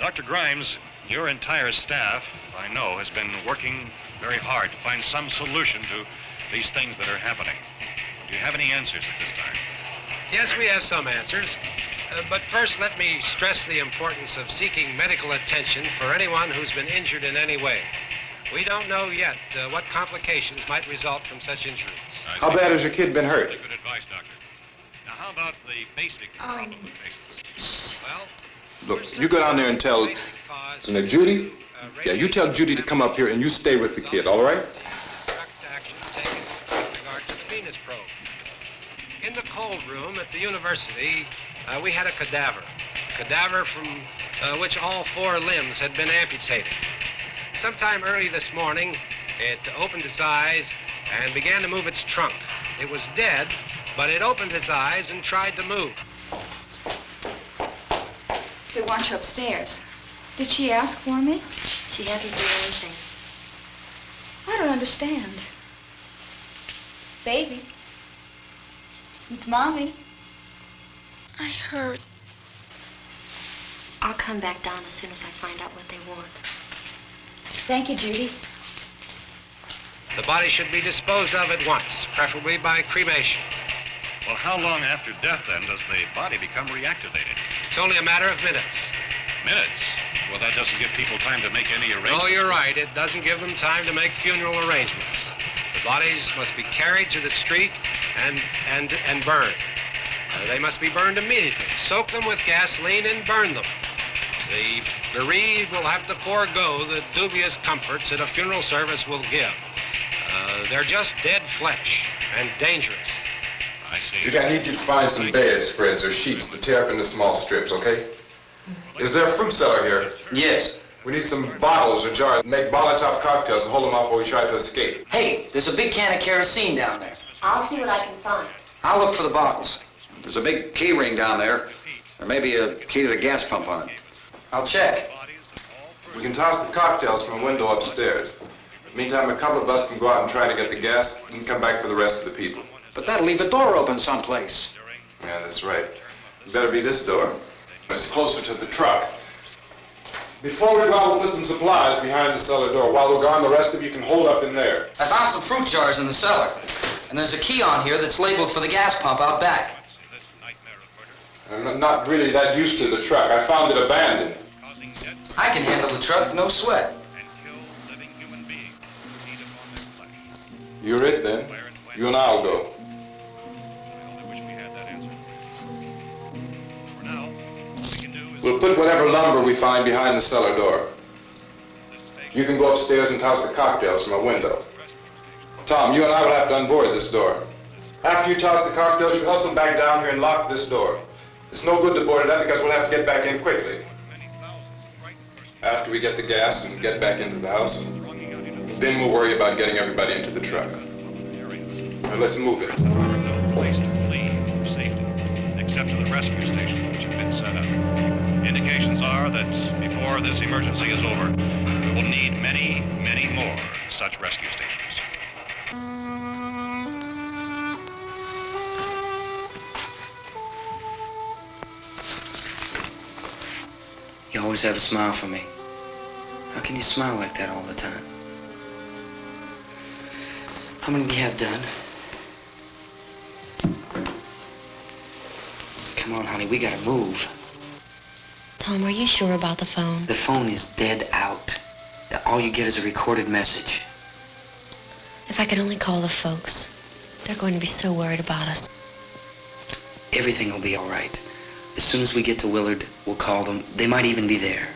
Speaker 3: Dr. Grimes, your entire staff, I know, has been working very hard to find some solution to these things that are happening. Do you have any answers at this time?
Speaker 2: Yes, we have some answers. But first, let me stress the importance of seeking medical attention for anyone who's been injured in any way. We don't know yet what complications might result from such injuries.
Speaker 5: How bad has your kid been hurt?
Speaker 3: Good advice, Doctor. Now, how about the basic patients? Well,
Speaker 5: Look, you go down there and tell... Judy? Yeah, you tell Judy to come up here and you stay with the kid, all right?
Speaker 2: Action taken with regard to the Venus probe. In the cold room at the university, we had a cadaver from which all 4 limbs had been amputated. Sometime early this morning, it opened its eyes and began to move its trunk. It was dead, but it opened its eyes and tried to move.
Speaker 9: They want you upstairs. Did she ask for me?
Speaker 6: She hasn't done anything.
Speaker 9: I don't understand. Baby. It's Mommy.
Speaker 6: I heard. I'll come back down as soon as I find out what they want.
Speaker 9: Thank you, Judy.
Speaker 2: The body should be disposed of at once, preferably by cremation.
Speaker 3: well, how long after death, then, does the body become reactivated?
Speaker 2: It's only a matter of minutes.
Speaker 3: Minutes? Well, that doesn't give people time to make any arrangements.
Speaker 2: No, you're right. It doesn't give them time to make funeral arrangements. The bodies must be carried to the street and burned. They must be burned immediately. Soak them with gasoline and burn them. The bereaved will have to forego the dubious comforts that a funeral service will give. They're just dead flesh and dangerous.
Speaker 3: I see.
Speaker 5: Judy, I need you to find some bedspreads or sheets to tear up into small strips, okay? Is there a fruit cellar here?
Speaker 7: Yes.
Speaker 5: We need some bottles or jars to make Molotov cocktails and hold them off while we try to escape.
Speaker 7: Hey, there's a big can of kerosene down there.
Speaker 6: I'll see what I can find.
Speaker 7: I'll look for the bottles.
Speaker 8: There's a big key ring down there. There may be a key to the gas pump on it.
Speaker 7: I'll check.
Speaker 5: We can toss the cocktails from a window upstairs. Meantime, a couple of us can go out and try to get the gas and come back for the rest of the people.
Speaker 8: But that'll leave a door open someplace.
Speaker 5: Yeah, that's right. It better be this door. It's closer to the truck. Before we go out, we'll put some supplies behind the cellar door. While we're gone, the rest of you can hold up in there.
Speaker 7: I found some fruit jars in the cellar. And there's a key on here that's labeled for the gas pump out back.
Speaker 5: I'm not really that used to the truck. I found it abandoned.
Speaker 7: I can handle the truck, no sweat.
Speaker 5: You're it, then. You and I'll go. We'll put whatever lumber we find behind the cellar door. You can go upstairs and toss the cocktails from a window. Tom, you and I will have to unboard this door. After you toss the cocktails, you hustle back down here and lock this door. It's no good to board it up because we'll have to get back in quickly. After we get the gas and get back into the house, then we'll worry about getting everybody into the truck. Now let's move it.
Speaker 3: No place to flee for safety, except to the rescue station, which have been set up. Indications are that before this emergency is over, we will need many, many more such rescue stations.
Speaker 7: You always have a smile for me. How can you smile like that all the time? How many do you have done? Come on, honey, we gotta move.
Speaker 15: Tom, are you sure about the phone?
Speaker 10: The phone is dead out. All you get is a recorded message.
Speaker 15: If I could only call the folks. They're going to be so worried about us.
Speaker 10: Everything will be all right. As soon as we get to Willard, we'll call them. They might even be there.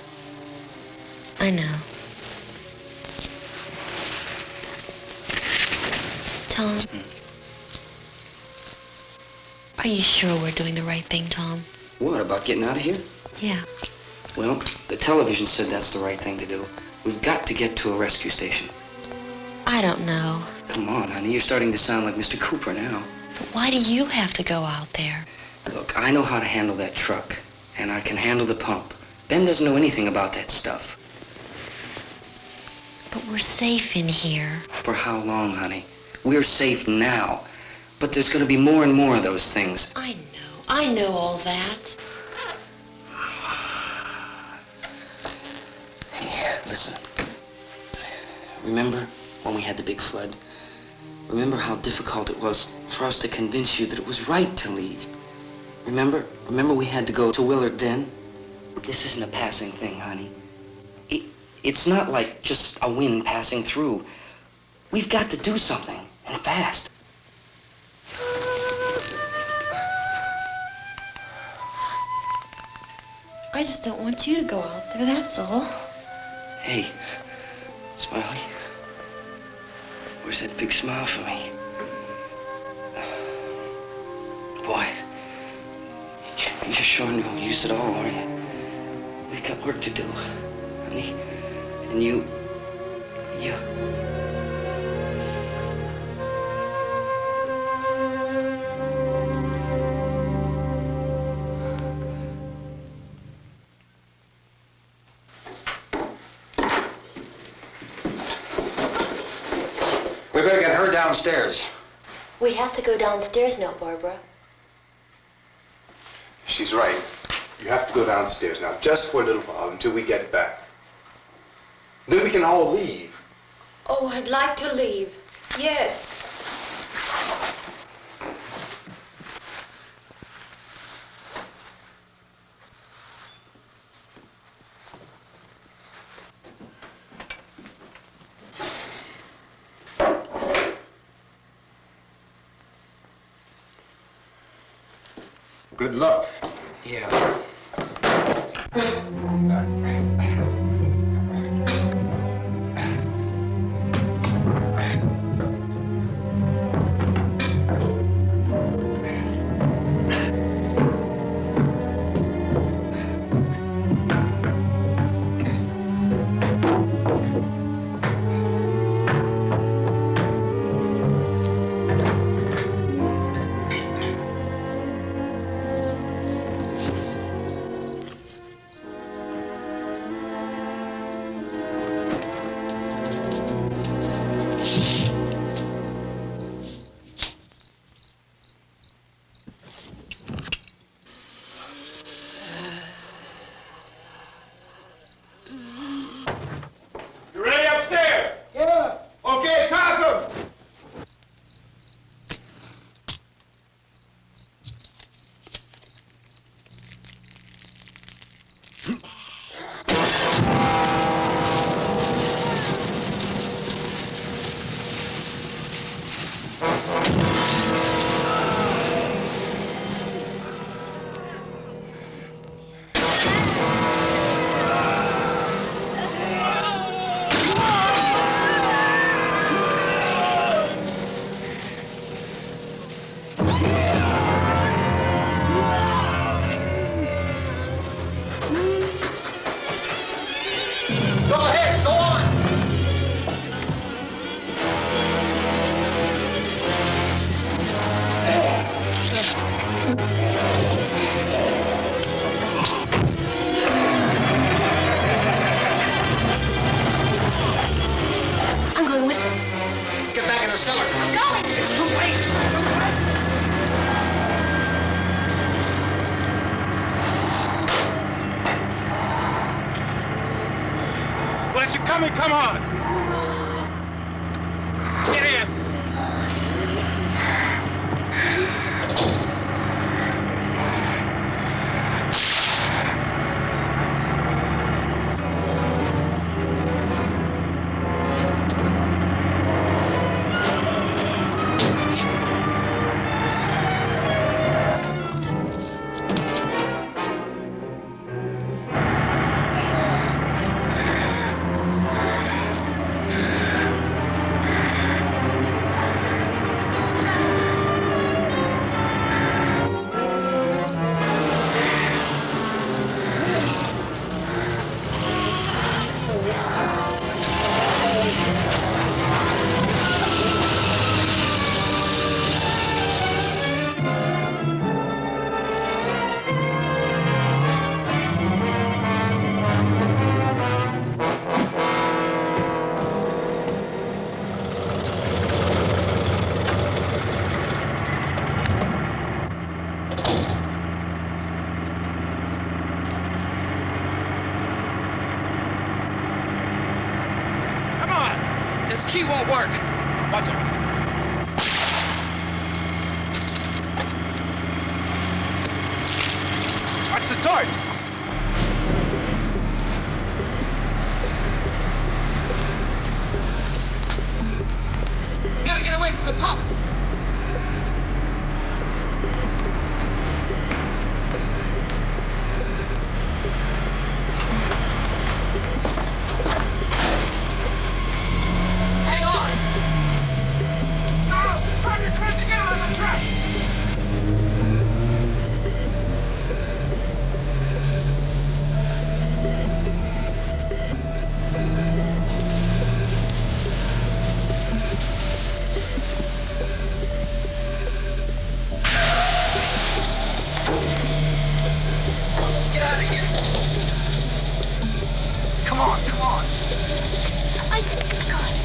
Speaker 15: I know. Tom, are you sure we're doing the right thing, Tom?
Speaker 10: What, about getting out of here?
Speaker 15: Yeah.
Speaker 10: Well, the television said that's the right thing to do. We've got to get to a rescue station.
Speaker 15: I don't know.
Speaker 10: Come on, honey, you're starting to sound like Mr. Cooper now.
Speaker 15: But why do you have to go out there?
Speaker 10: Look, I know how to handle that truck, and I can handle the pump. Ben doesn't know anything about that stuff.
Speaker 15: But we're safe in here.
Speaker 10: For how long, honey? We're safe now, but there's going to be more and more of those things.
Speaker 15: I know all that.
Speaker 10: Hey, listen. Remember when we had the big flood? Remember how difficult it was for us to convince you that it was right to leave? Remember we had to go to Willard then? This isn't a passing thing, honey. It's not like just a wind passing through. We've got to do something, and fast.
Speaker 15: I just don't want you to go out there, that's all.
Speaker 10: Hey, Smiley. Where's that big smile for me? Boy, you're sure no use at all, are you? We've got work to do, honey. And you...
Speaker 8: We better get her downstairs.
Speaker 15: We have to go downstairs now, Barbara.
Speaker 4: She's right. You have to go downstairs now, just for a little while, until we get back. Then we can all leave.
Speaker 6: Oh, I'd like to leave. Yes.
Speaker 5: Good luck.
Speaker 10: Yeah.
Speaker 5: You ready upstairs? Yeah. Okay, toss 'em. Come on! Get in! the torch!
Speaker 7: You gotta get away from the pump. Hang on. Now, drive your car to get out of the track. Get out of here. Come on, come on.
Speaker 15: I just got it.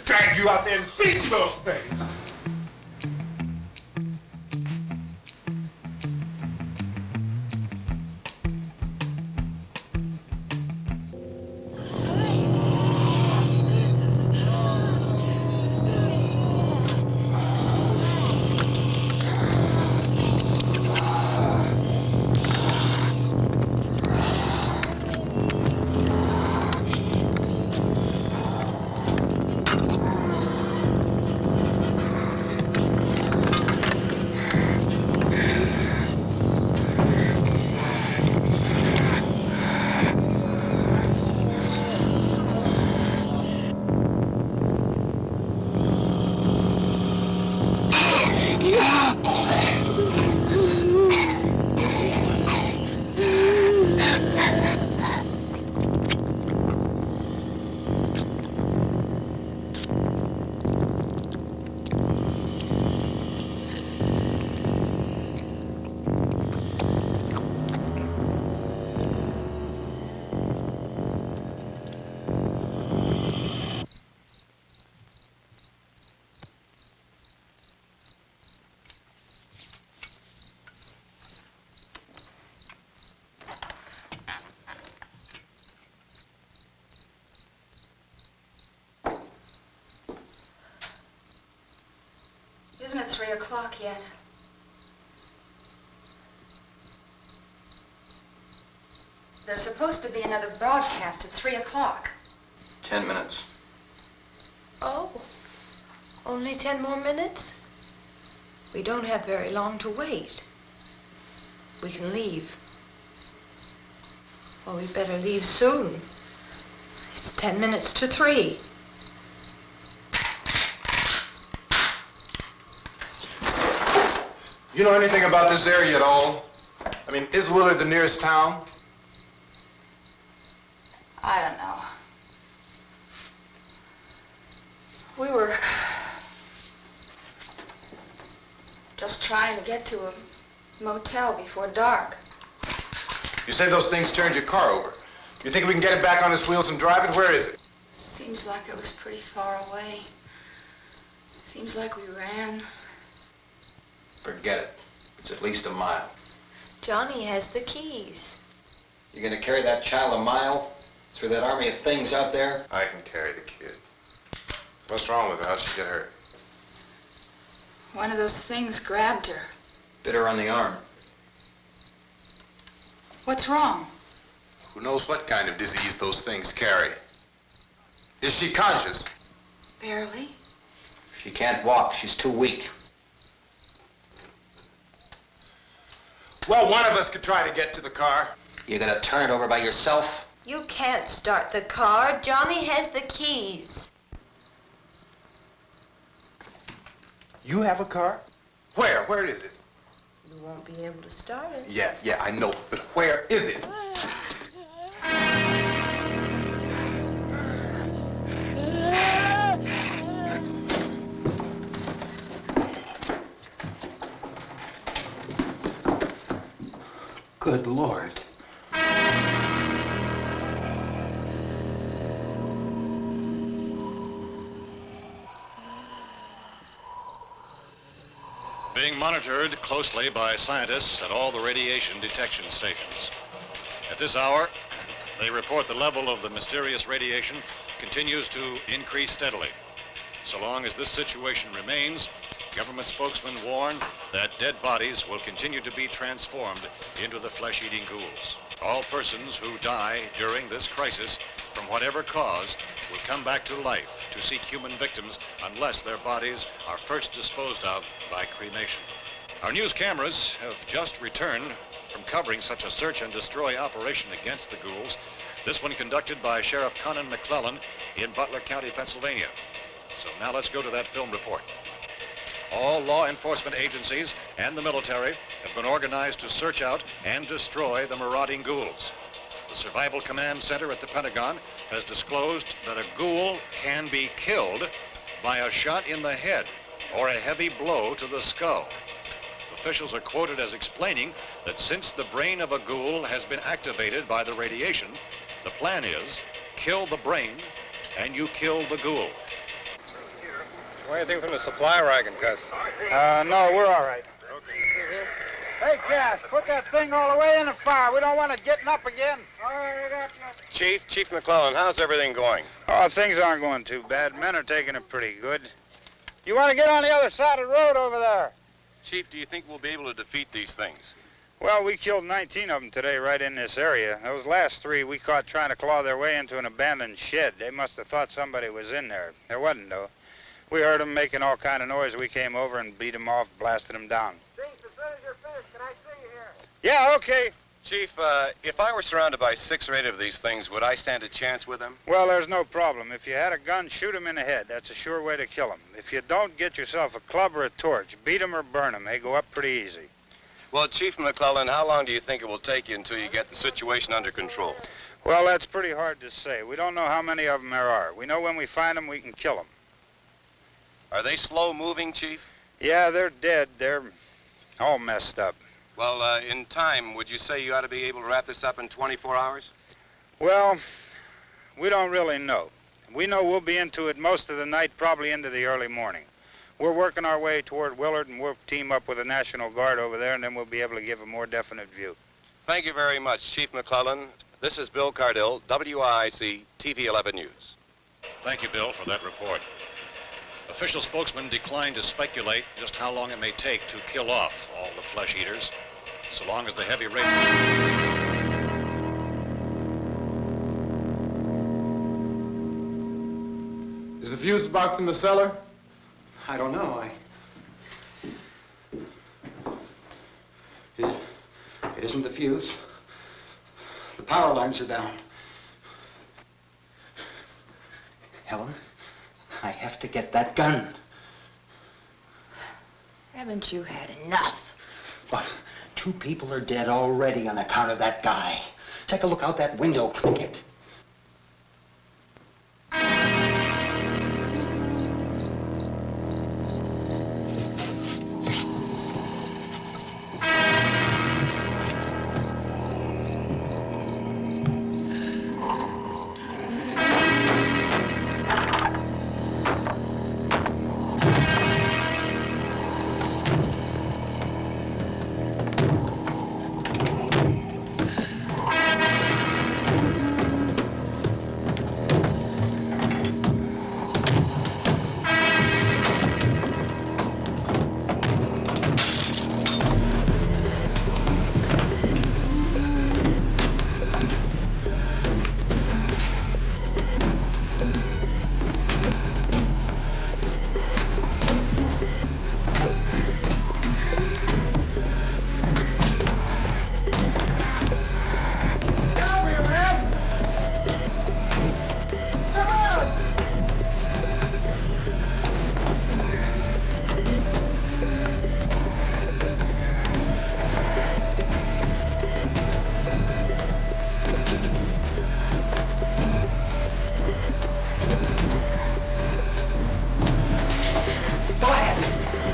Speaker 5: Drag you out there and fix those things.
Speaker 9: Isn't it 3 o'clock yet? There's supposed to be another broadcast at 3 o'clock.
Speaker 5: 10 minutes.
Speaker 6: Oh, only 10 more minutes? We don't have very long to wait. we can leave. Well, we'd better leave soon. It's 10 minutes to 3.
Speaker 5: You know anything about this area at all? I mean, is Willard the nearest town?
Speaker 9: I don't know. We were just trying to get to a motel before dark.
Speaker 5: You say those things turned your car over. You think we can get it back on its wheels and drive it? Where is it?
Speaker 9: Seems like it was pretty far away. Seems like we ran.
Speaker 5: Forget it. It's at least a mile.
Speaker 6: Johnny has the keys.
Speaker 8: You gonna carry that child a mile through that army of things out there?
Speaker 5: I can carry the kid. What's wrong with her? How'd she get hurt?
Speaker 9: One of those things grabbed her.
Speaker 8: Bit her on the arm.
Speaker 9: What's wrong?
Speaker 5: Who knows what kind of disease those things carry? Is she conscious?
Speaker 9: Barely.
Speaker 8: She can't walk. She's too weak.
Speaker 5: Well, one of us could try to get to the car.
Speaker 8: You gonna turn it over by yourself?
Speaker 6: You can't start the car. Johnny has the keys.
Speaker 5: You have a car? Where? Where is it?
Speaker 6: You won't be able to start it.
Speaker 5: Yeah, I know, but where is it?
Speaker 8: Good Lord.
Speaker 3: Being monitored closely by scientists at all the radiation detection stations. At this hour, they report the level of the mysterious radiation continues to increase steadily. So long as this situation remains, government spokesmen warn that dead bodies will continue to be transformed into the flesh-eating ghouls. All persons who die during this crisis, from whatever cause, will come back to life to seek human victims unless their bodies are first disposed of by cremation. Our news cameras have just returned from covering such a search and destroy operation against the ghouls, this one conducted by Sheriff Conan McClellan in Butler County, Pennsylvania. So now let's go to that film report. All law enforcement agencies and the military have been organized to search out and destroy the marauding ghouls. The Survival Command Center at the Pentagon has disclosed that a ghoul can be killed by a shot in the head or a heavy blow to the skull. Officials are quoted as explaining that since the brain of a ghoul has been activated by the radiation, the plan is kill the brain and you kill the ghoul.
Speaker 16: Anything from the supply wagon, Gus?
Speaker 14: No, we're all right. Hey, Cass, put that thing all the way in the fire. We don't want it getting up again. All right, I got you.
Speaker 16: Chief McClellan, how's everything going?
Speaker 14: Oh, things aren't going too bad. Men are taking it pretty good. You want to get on the other side of the road over there?
Speaker 16: Chief, do you think we'll be able to defeat these things?
Speaker 14: Well, we killed 19 of them today right in this area. Those last 3 we caught trying to claw their way into an abandoned shed. They must have thought somebody was in there. There wasn't, though. We heard them making all kind of noise. We came over and beat them off, blasted them down.
Speaker 17: Chief, as soon as you're finished, can I see you here?
Speaker 14: Yeah, okay.
Speaker 16: Chief, if I were surrounded by 6 or 8 of these things, would I stand a chance with them?
Speaker 14: Well, there's no problem. If you had a gun, shoot them in the head. That's a sure way to kill them. If you don't, get yourself a club or a torch. Beat them or burn them. They go up pretty easy.
Speaker 16: Well, Chief McClellan, how long do you think it will take you until you get the situation under control?
Speaker 14: Well, that's pretty hard to say. We don't know how many of them there are. We know when we find them, we can kill them.
Speaker 16: Are they slow-moving, Chief?
Speaker 14: Yeah, they're dead. They're all messed up.
Speaker 16: Well, in time, would you say you ought to be able to wrap this up in 24 hours?
Speaker 14: Well, we don't really know. We know we'll be into it most of the night, probably into the early morning. We're working our way toward Willard, and we'll team up with the National Guard over there, and then we'll be able to give a more definite view.
Speaker 16: Thank you very much, Chief McClellan. This is Bill Cardill, WIC TV 11 News.
Speaker 3: Thank you, Bill, for that report. Official spokesmen declined to speculate just how long it may take to kill off all the flesh eaters, so long as the heavy rain...
Speaker 5: Is the fuse box in the cellar?
Speaker 8: I don't know. isn't the fuse. The power lines are down. Helen, I have to get that gun.
Speaker 11: Haven't you had enough?
Speaker 8: But 2 people are dead already on account of that guy. Take a look out that window. Get.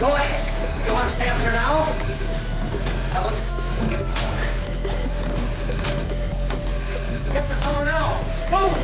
Speaker 8: Go ahead. You want to stay up here now? Helen, get the cellar. Get the cellar now. Move!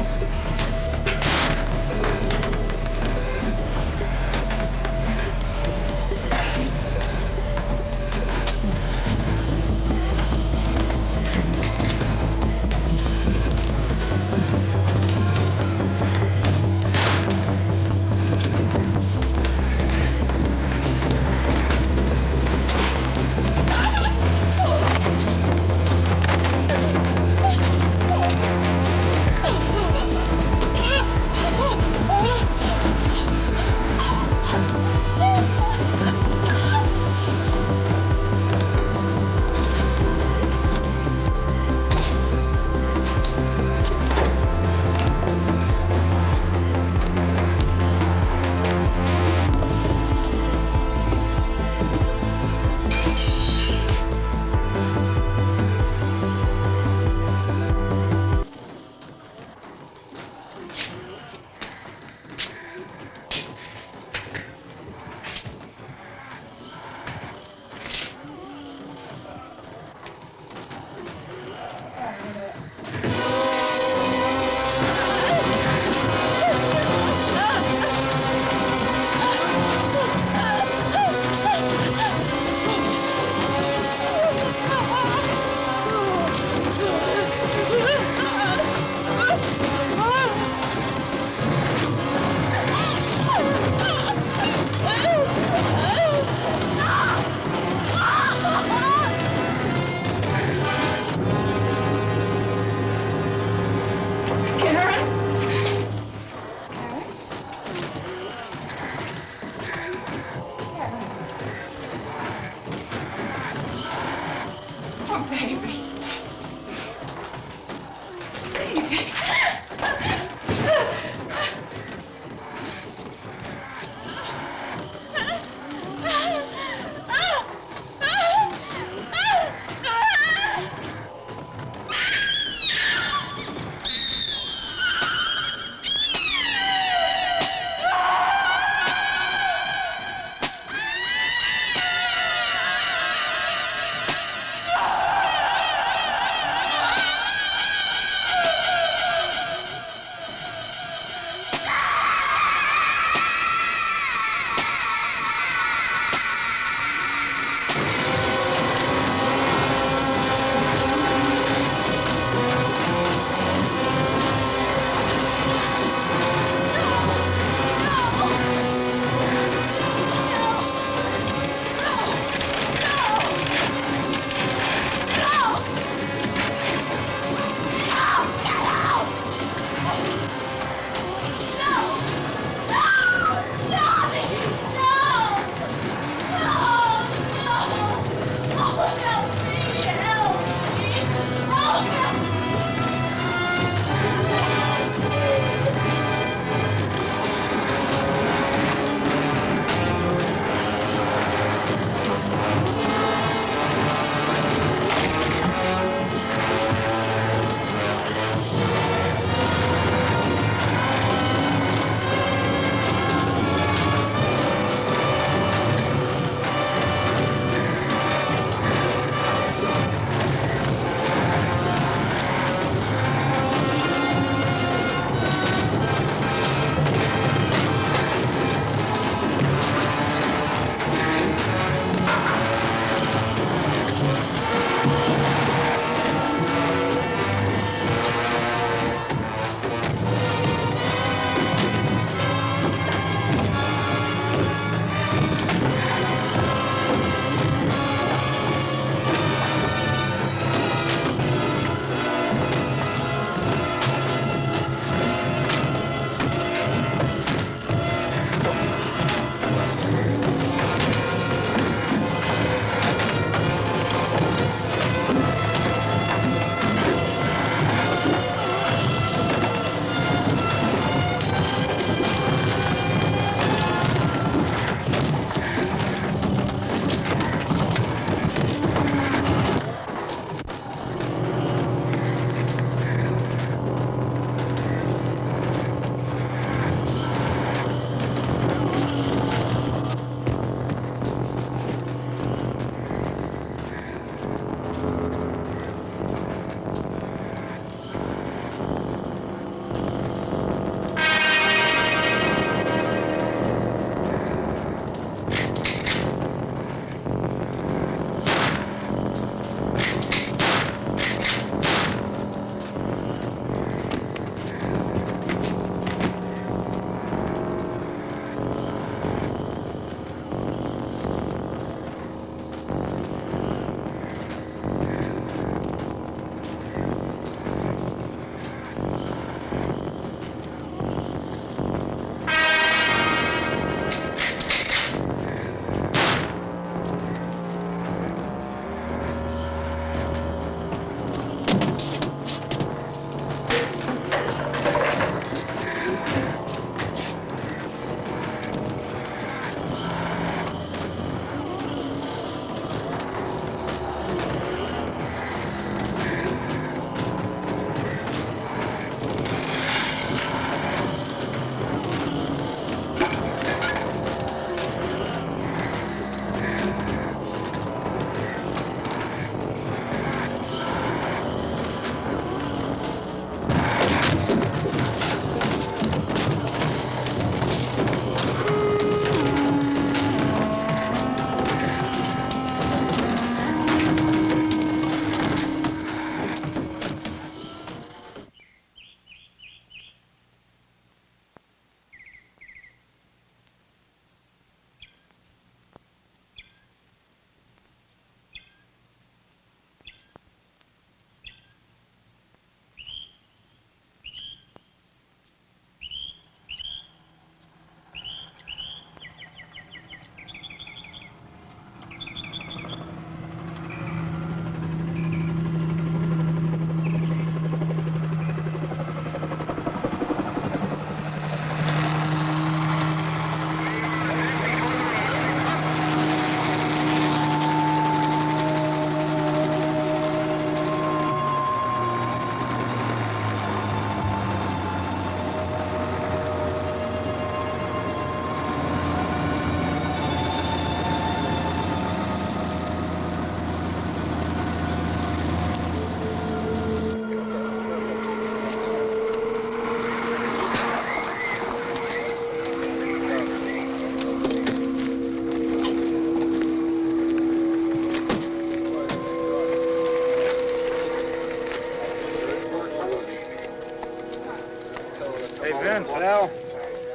Speaker 14: Vince, Al.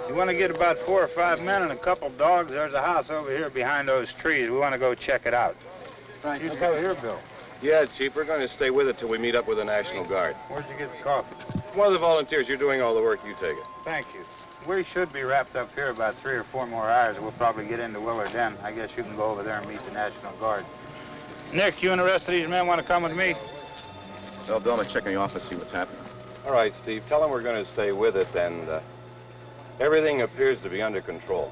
Speaker 14: You want to get about 4 or 5 men and a couple dogs? There's a house over here behind those trees. We want to go check it out.
Speaker 18: Right.
Speaker 14: You go here, Bill.
Speaker 16: Yeah, Chief, we're going to stay with it till we meet up with the National Guard.
Speaker 14: Where'd you get the coffee?
Speaker 16: One of the volunteers. You're doing all the work. You take it.
Speaker 14: Thank you. We should be wrapped up here about 3 or 4 more hours, and we'll probably get into Willard then. I guess you can go over there and meet the National Guard. Nick, you and the rest of these men want to come with me?
Speaker 16: Well, Bill, let's check in the office, see what's happening. All right, Steve. Tell them we're going to stay with it, and everything appears to be under control.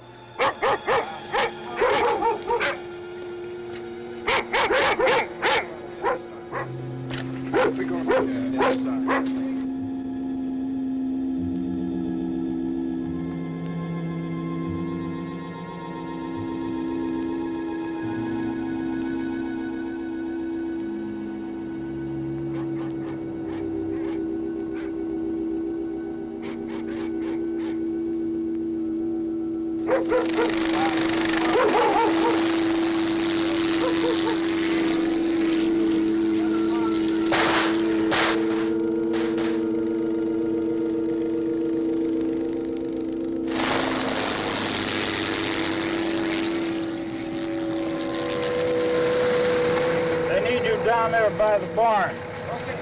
Speaker 14: They need you down there by the barn.
Speaker 17: Okay.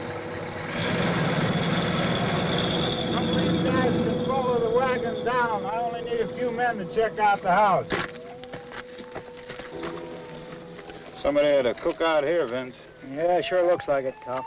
Speaker 17: Some of these guys can follow the wagon down.
Speaker 14: I only need a few men to check out the house. Somebody had a cookout here, Vince.
Speaker 18: Yeah, sure looks like it, Cal.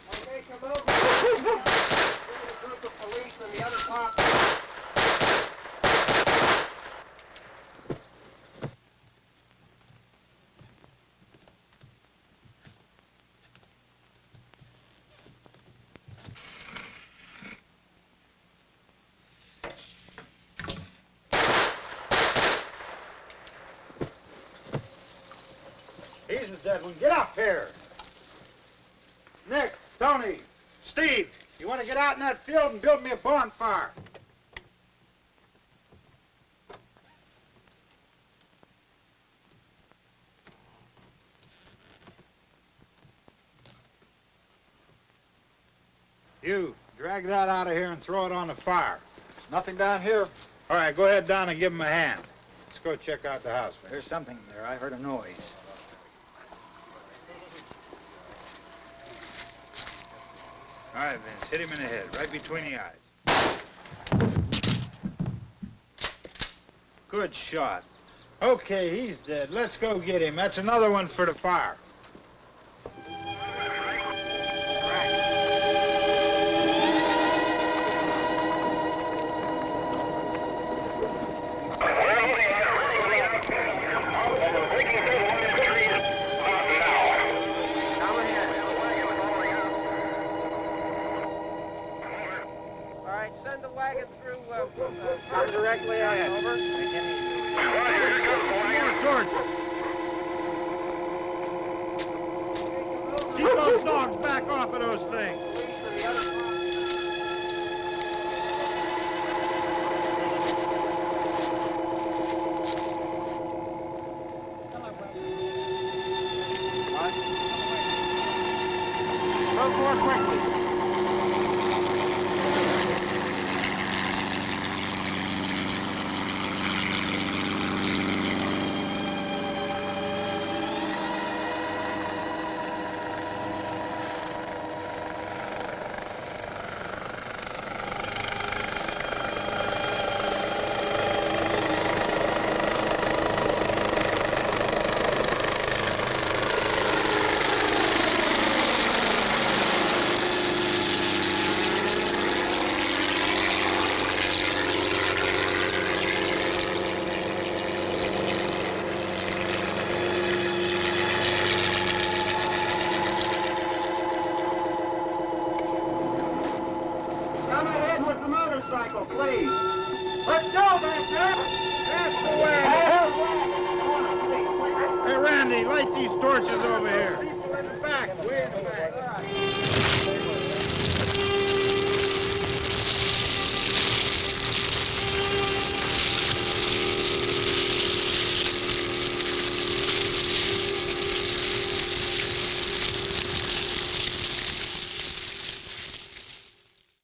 Speaker 17: Okay, come over. Give me a group of police and the other cops.
Speaker 14: He's the dead one. Get up here. Nick, Tony, Steve, you want to get out in that field and build me a bonfire? You, drag that out of here and throw it on the fire.
Speaker 18: Nothing down here.
Speaker 14: All right, go ahead down and give him a hand. Let's go check out the house.
Speaker 18: There's something there. I heard a noise.
Speaker 14: All right, Vince, hit him in the head, right between the eyes. Good shot. Okay, he's dead. Let's go get him. That's another one for the fire.
Speaker 17: Send the wagon through, come directly ahead. Over.
Speaker 14: Keep those dogs back off of those things.
Speaker 17: Move more quickly. Please. Let's go, Master. That's the way. Hey, Randy, light these torches over here.